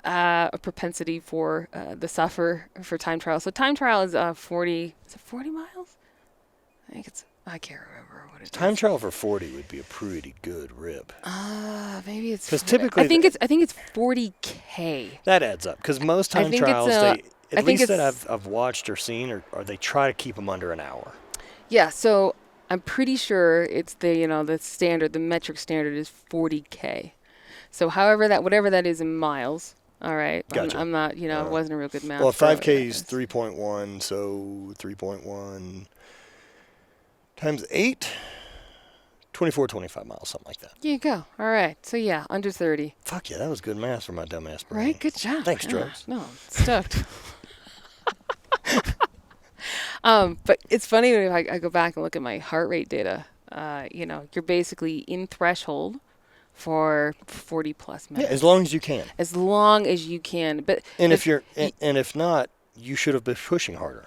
a propensity for the suffer for time trial. So time trial is 40. Is it 40 miles? I can't remember what it is. Time trial for 40 would be a pretty good rip. Maybe it's. 'Cause typically I think it's 40K. That adds up because most time think it's trials, I at think least that it's- I've watched or seen, or they try to keep them under an hour. Yeah, so I'm pretty sure it's the standard, the metric standard is 40K. So whatever that is in miles. All right. Gotcha. I'm not, I wasn't a real good math. Well, pro, 5K is I guess. 3.1, so 3.1 times 8, 24, 25 miles, something like that. Here you go. All right. So yeah, under 30. Fuck yeah, that was good math for my dumbass brain. Right? Good job. Thanks, Yeah. drugs. No, I'm stoked. But it's funny if I go back and look at my heart rate data. You're basically in threshold for 40 plus Yeah, minutes. as long as you can. As long as you can. But And if not, you should have been pushing harder.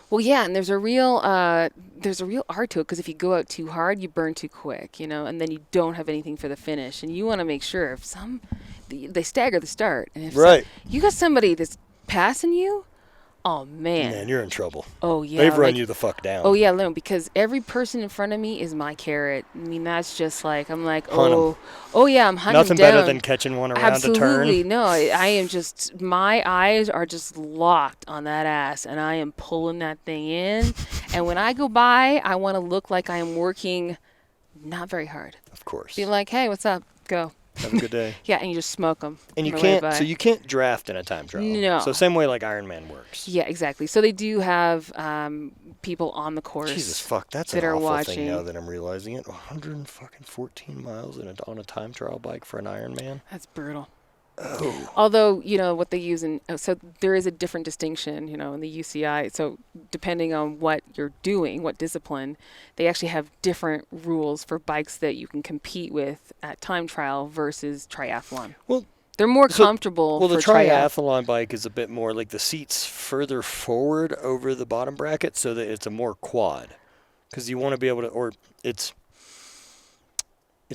well, yeah, and there's a real art to it because if you go out too hard, you burn too quick, and then you don't have anything for the finish. And you want to make sure if they stagger the start, and if Right. you got somebody that's passing you, oh man, Man, you're in trouble. oh yeah, They've run like- you the fuck down. Oh yeah, no, because every person in front of me is my carrot. I mean, that's just like I'm like, Hunt 'em. oh yeah, I'm hunting Nothing down. better than catching one around Absolutely, a turn. no, I am just my eyes are just locked on that ass, and I am pulling that thing in. And when I go by, I want to look like I am working, not very hard. Of course. Be like, hey, what's up? Go. Have a good day. Yeah, and you just smoke them. And you can't draft in a time trial. No. So same way like Ironman works. Yeah, exactly. So they do have people on the course. Jesus fuck, that's that an are awful thing now watching. that I'm realizing it. 114 miles on a time trial bike for an Ironman. That's brutal. Oh. Although, what they use so there is a different distinction, in the UCI. So depending on what you're doing, what discipline, they actually have different rules for bikes that you can compete with at time trial versus triathlon. Well, they're more comfortable Well, the for triathlon bike is a bit more like the seats further forward over the bottom bracket so that it's a more quad. Because you want to be able to, or it's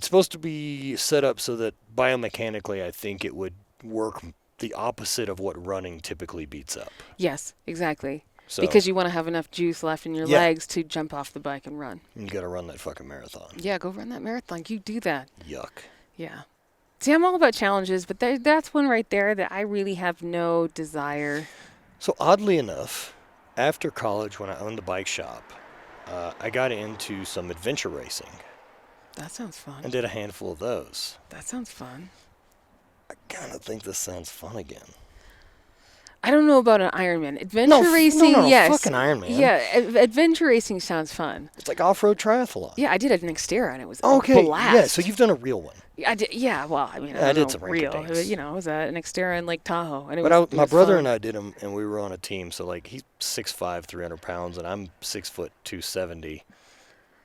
supposed to be set up so that biomechanically I think it would work the opposite of what running typically beats up. Yes, exactly. So Because you want to have enough juice left in your Yeah. legs to jump off the bike and run. you got to run that fucking marathon. Yeah, go run that marathon. You do that. Yuck. Yeah. See, I'm all about challenges, but that's one right there that I really have no desire. So oddly enough, after college when I owned the bike shop, I got into some adventure racing That sounds fun. and did a handful of those. That sounds fun. I kind of think this sounds fun again. I don't know about an Ironman. Adventure racing, no, yes. fucking Ironman. Yeah, adventure racing sounds fun. It's like off-road triathlon. Yeah, I did an Xterra and it was Okay, a blast. yeah, so you've done a real one. I did. Yeah, well, I mean, Yeah, I I did don't some know, real. rinky-dinks. It was an Xterra in Lake Tahoe, and it But was. my brother and I did them, and we were on a team. So like he's 6'5", 300 pounds, and I'm 6 foot 270.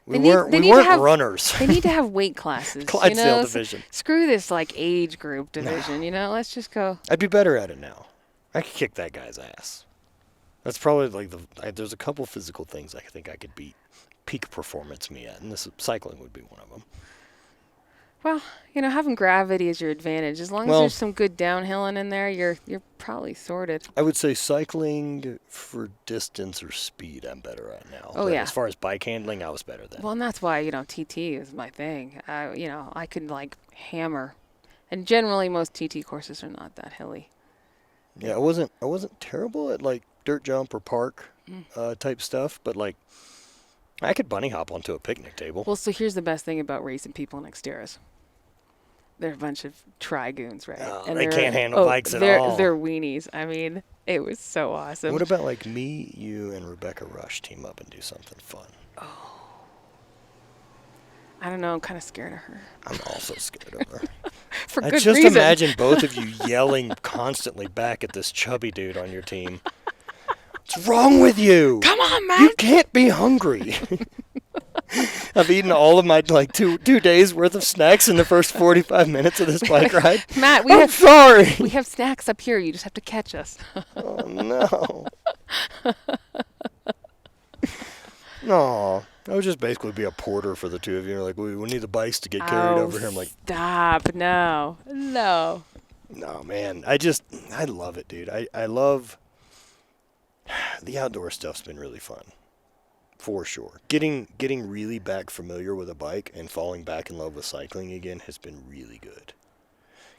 We They weren't need to have- runners. They need to have weight classes. Clydesdale So division. screw this like age group division. Let's just go. I'd be better at it now. I could kick that guy's ass. That's probably like there's a couple physical things I think I could beat peak performance me at, and cycling would be one of them. Well, having gravity is your advantage. As long as Well, there's some good downhilling in there, you're probably sorted. I would say cycling for distance or speed, I'm better at now. Oh But yeah. as far as bike handling, I was better then. Well, and that's why, TT is my thing. I could like hammer. And generally most TT courses are not that hilly. Yeah, I wasn't terrible at like dirt jump or park Mm. type stuff, but like I could bunny hop onto a picnic table. Well, so here's the best thing about racing people in Xteras. They're a bunch of trigoons, right? Oh, And they they're- can't handle bikes at they're, all. They're weenies. I mean, it was so awesome. What about like me, you, and Rebecca Rush team up and do something fun? I don't know. I'm kind of scared of her. I'm also scared of her. For I good just reason. imagine both of you yelling constantly back at this chubby dude on your team. What's wrong with you? Come on, You Matt. can't be hungry. I've eaten all of my like two days worth of snacks in the first 45 minutes of this bike ride. Matt, I'm sorry. we have snacks up here. You just have to catch us. Oh no. No. I would just basically be a porter for the two of you. You're like, we need the bikes to get carried over here. I'm like, stop. No. No. no, man. I love it, dude. I love the outdoor stuff's been really fun. For sure. Getting really back familiar with a bike and falling back in love with cycling again has been really good.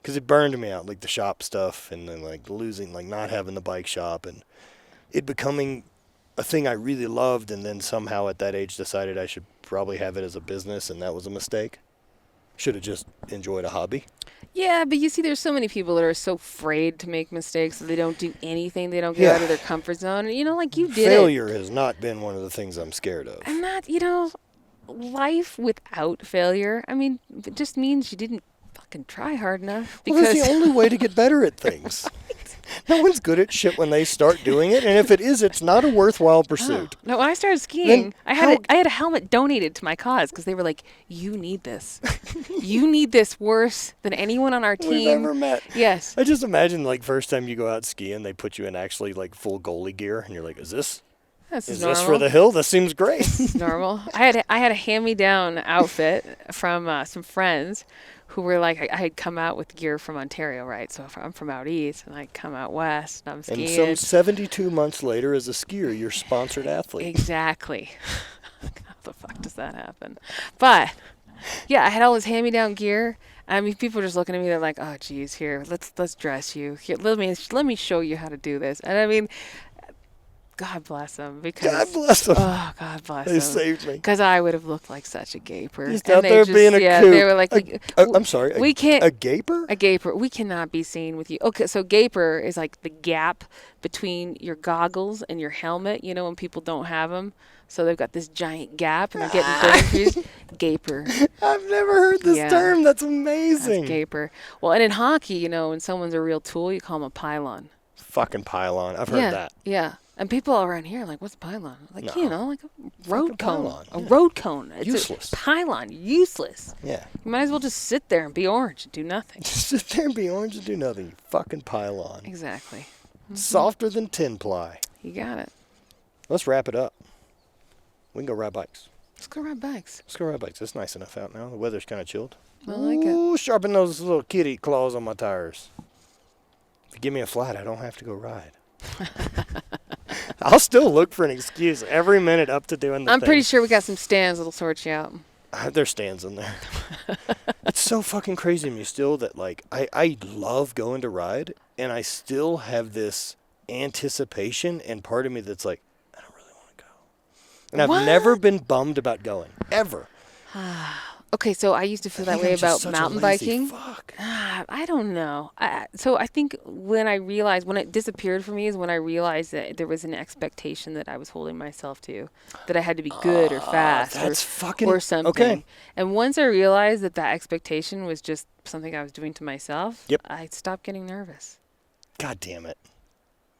Because it burned me out, like the shop stuff and then like losing, like not having the bike shop and it becoming a thing I really loved and then somehow at that age decided I should probably have it as a business and that was a mistake. Should have just enjoyed a hobby. Yeah, but you see, there's so many people that are so afraid to make mistakes that they don't do anything. They don't get out of their comfort zone. And, like you did Failure has not been one of the things I'm scared of. And that, life without failure, I mean, it just means you didn't fucking try hard enough. Well, that's the only way to get better at things. No one's good at shit when they start doing it, and if it is, it's not a worthwhile pursuit. No, when I started skiing, I how- had a helmet donated to my cause because they were like, "You need this. You need this worse than anyone on our team." We've ever met. Yes. I just imagine, like, first time you go out skiing, they put you in actually, like, full goalie gear, and you're like, is this Normal. for the hill? This seems great. Normal. I had a hand-me-down outfit from some friends who were like, I had come out with gear from Ontario, right? So I'm from out east, and I come out west, and I'm And skiing. some 72 months later, as a skier, you're sponsored athlete. Exactly. How the fuck does that happen? But yeah, I had all this hand-me-down gear. I mean, people were just looking at me. They're like, "Oh, geez, here, let's dress you. Here, let me show you how to do this." And I mean, God bless them because God bless them. oh, God bless They them. saved me. Because I would have looked like such a gaper. Just And out they there being a yeah, coot. they were like, I'm sorry. we can't. A gaper? A gaper. We cannot be seen with you. Okay, so gaper is like the gap between your goggles and your helmet. You know, when people don't have them, so they've got this giant gap and they're getting very confused. Gaper. I've never heard this Yeah. term. That's That's amazing. gaper. Well, and in hockey, when someone's a real tool, you call them a pylon. Fucking pylon. I've heard yeah, that. Yeah. And people around here are like, what's a pylon? Like, No. like a road cone. pylon, A yeah. road cone. It's Useless. A pylon. Useless. Yeah. You might as well just sit there and be orange and do nothing. Just sit there and be orange and do nothing. You fucking pylon. Exactly. Softer than tin ply. You got it. Let's wrap it up. We can go ride bikes. Let's go ride bikes. Let's go ride bikes. It's nice enough out now. The weather's kind of chilled. I like it. Ooh, sharpen those little kitty claws on my tires. If you give me a flat, I don't have to go ride. I'll still look for an excuse every minute up to doing the I'm thing. pretty sure we got some stands that'll sort you out. There's stands in there. It's so fucking crazy to me still that, like, I love going to ride, and I still have this anticipation and part of me that's like, I don't really want to go. And I've What? never been bummed about going. Ever. Okay, so I used to feel that think way I'm just about such a mountain lazy biking. fuck. I don't know. So I think when it disappeared for me is when I realized that there was an expectation that I was holding myself to, that I had to be good or fast That's fucking or something. okay. And once I realized that expectation was just something I was doing to myself, Yep. I stopped getting nervous. God damn it.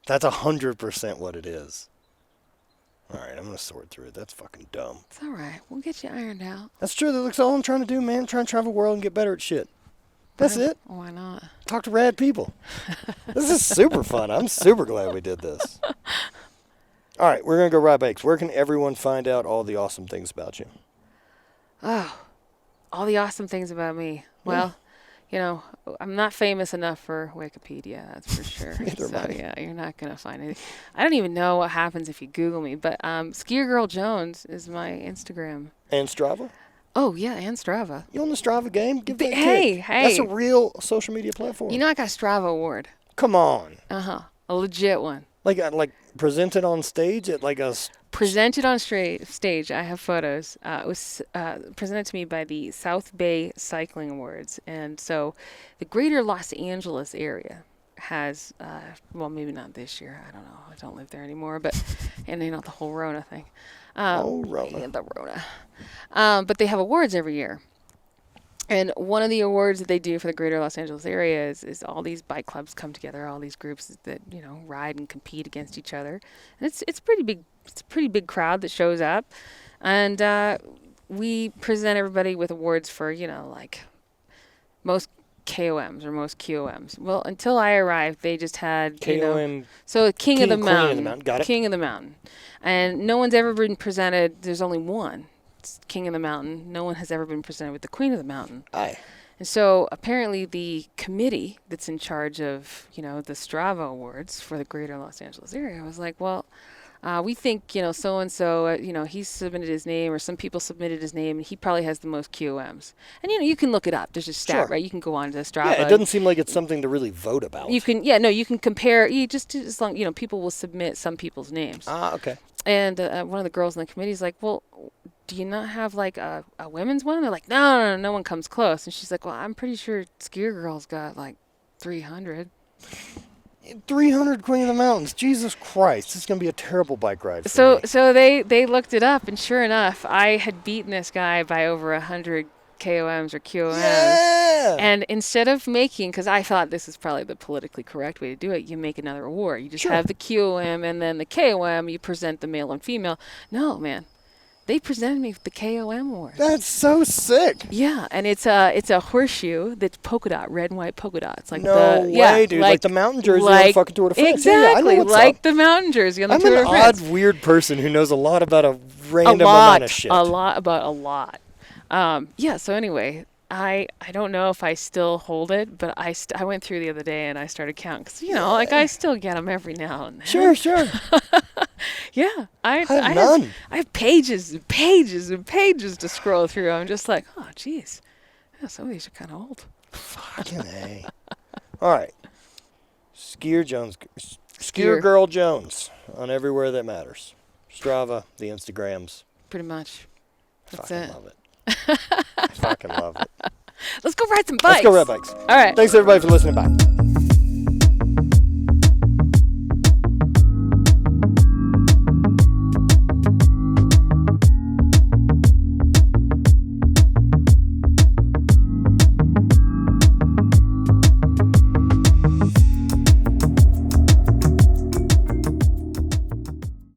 That's 100% what it is. All right, I'm going to sort through it. That's fucking dumb. It's all right. We'll get you ironed out. That's true. That's all I'm trying to do, man. I'm trying to travel the world and get better at shit. That's it. Why not? Talk to rad people. This is super fun. I'm super glad we did this. All right, we're going to go ride bikes. Where can everyone find out all the awesome things about you? Oh, all the awesome things about me. Well, you know, I'm not famous enough for Wikipedia, that's for sure. Neither So am I. yeah, you're not gonna find anything. I don't even know what happens if you Google me, but Skier Girl Jones is my Instagram. And Strava? Oh yeah, and Strava. You on the Strava game? Give that a Hey, kick. That's a hey. real social media platform. You know, I got a Strava award. Come on. A legit one. Like presented on stage at like a Presented on stage. I have photos. It was presented to me by the South Bay Cycling Awards. And so the greater Los Angeles area has, well, maybe not this year. I don't know. I don't live there anymore. But, and you know, the whole Rona thing. Rona. Yeah, the Rona. But they have awards every year. And one of the awards that they do for the greater Los Angeles area is all these bike clubs come together, all these groups that, you know, ride and compete against each other. And it's pretty big. It's a pretty big crowd that shows up. And we present everybody with awards for, you know, like most KOMs or most QOMs. Well, until I arrived, they just had, you know, KOM. so King of the Queen of the Mountain. Mountain. Got it. King of the Mountain. And no one's ever been presented, there's only one. King of the Mountain. No one has ever been presented with the Queen of the Mountain. Aye. And so apparently the committee that's in charge of, you know, the Strava Awards for the greater Los Angeles area was like, well, we think, you know, so-and-so, you know, he submitted his name or some people submitted his name and he probably has the most QOMs. And, you know, you can look it up. There's a stat, Sure. right? You can go on to Strava. Yeah, it doesn't seem like it's something to really vote about. You can, yeah, no, you can compare, you just as long, you know, people will submit some people's names. Ah, okay. And one of the girls in the committee is like, well, do you not have like a women's one? They're like, no one comes close. And she's like, well, I'm pretty sure Skier Girl's got like 300. 300 Queen of the Mountains. Jesus Christ. This is going to be a terrible bike ride for So me. so they looked it up, and sure enough, I had beaten this guy by over 100 KOMs or QOMs. Yeah! And instead of making, because I thought this is probably the politically correct way to do it, you make another award. You just Sure. have the QOM and then the KOM, you present the male and female. No, man. They presented me with the KOM award. That's so sick. Yeah, and it's a horseshoe that's polka dot, red and white polka dot. It's like No the way, dude. Like the mountain jersey on the fucking Tour de France. Exactly, Yeah, I know what's like up. the mountain jersey on the I'm Tour an de France. odd, weird person who knows a lot about a A random lot, amount of shit. a lot about a lot. Yeah. So anyway, I don't know if I still hold it, but I went through the other day and I started counting because you know, like I still get them every now and then. Sure. Yeah, I have none. I have pages and pages and pages to scroll through. I'm just like, oh, geez, yeah, some of these are kind of old. Fucking A. All right. Skier Skier. Girl Jones on everywhere that matters. Strava, the Instagrams. Pretty much. That's Fucking it. love it. I fucking love it. Let's go ride some bikes. Let's go ride bikes. All right. Thanks everybody for listening. Bye.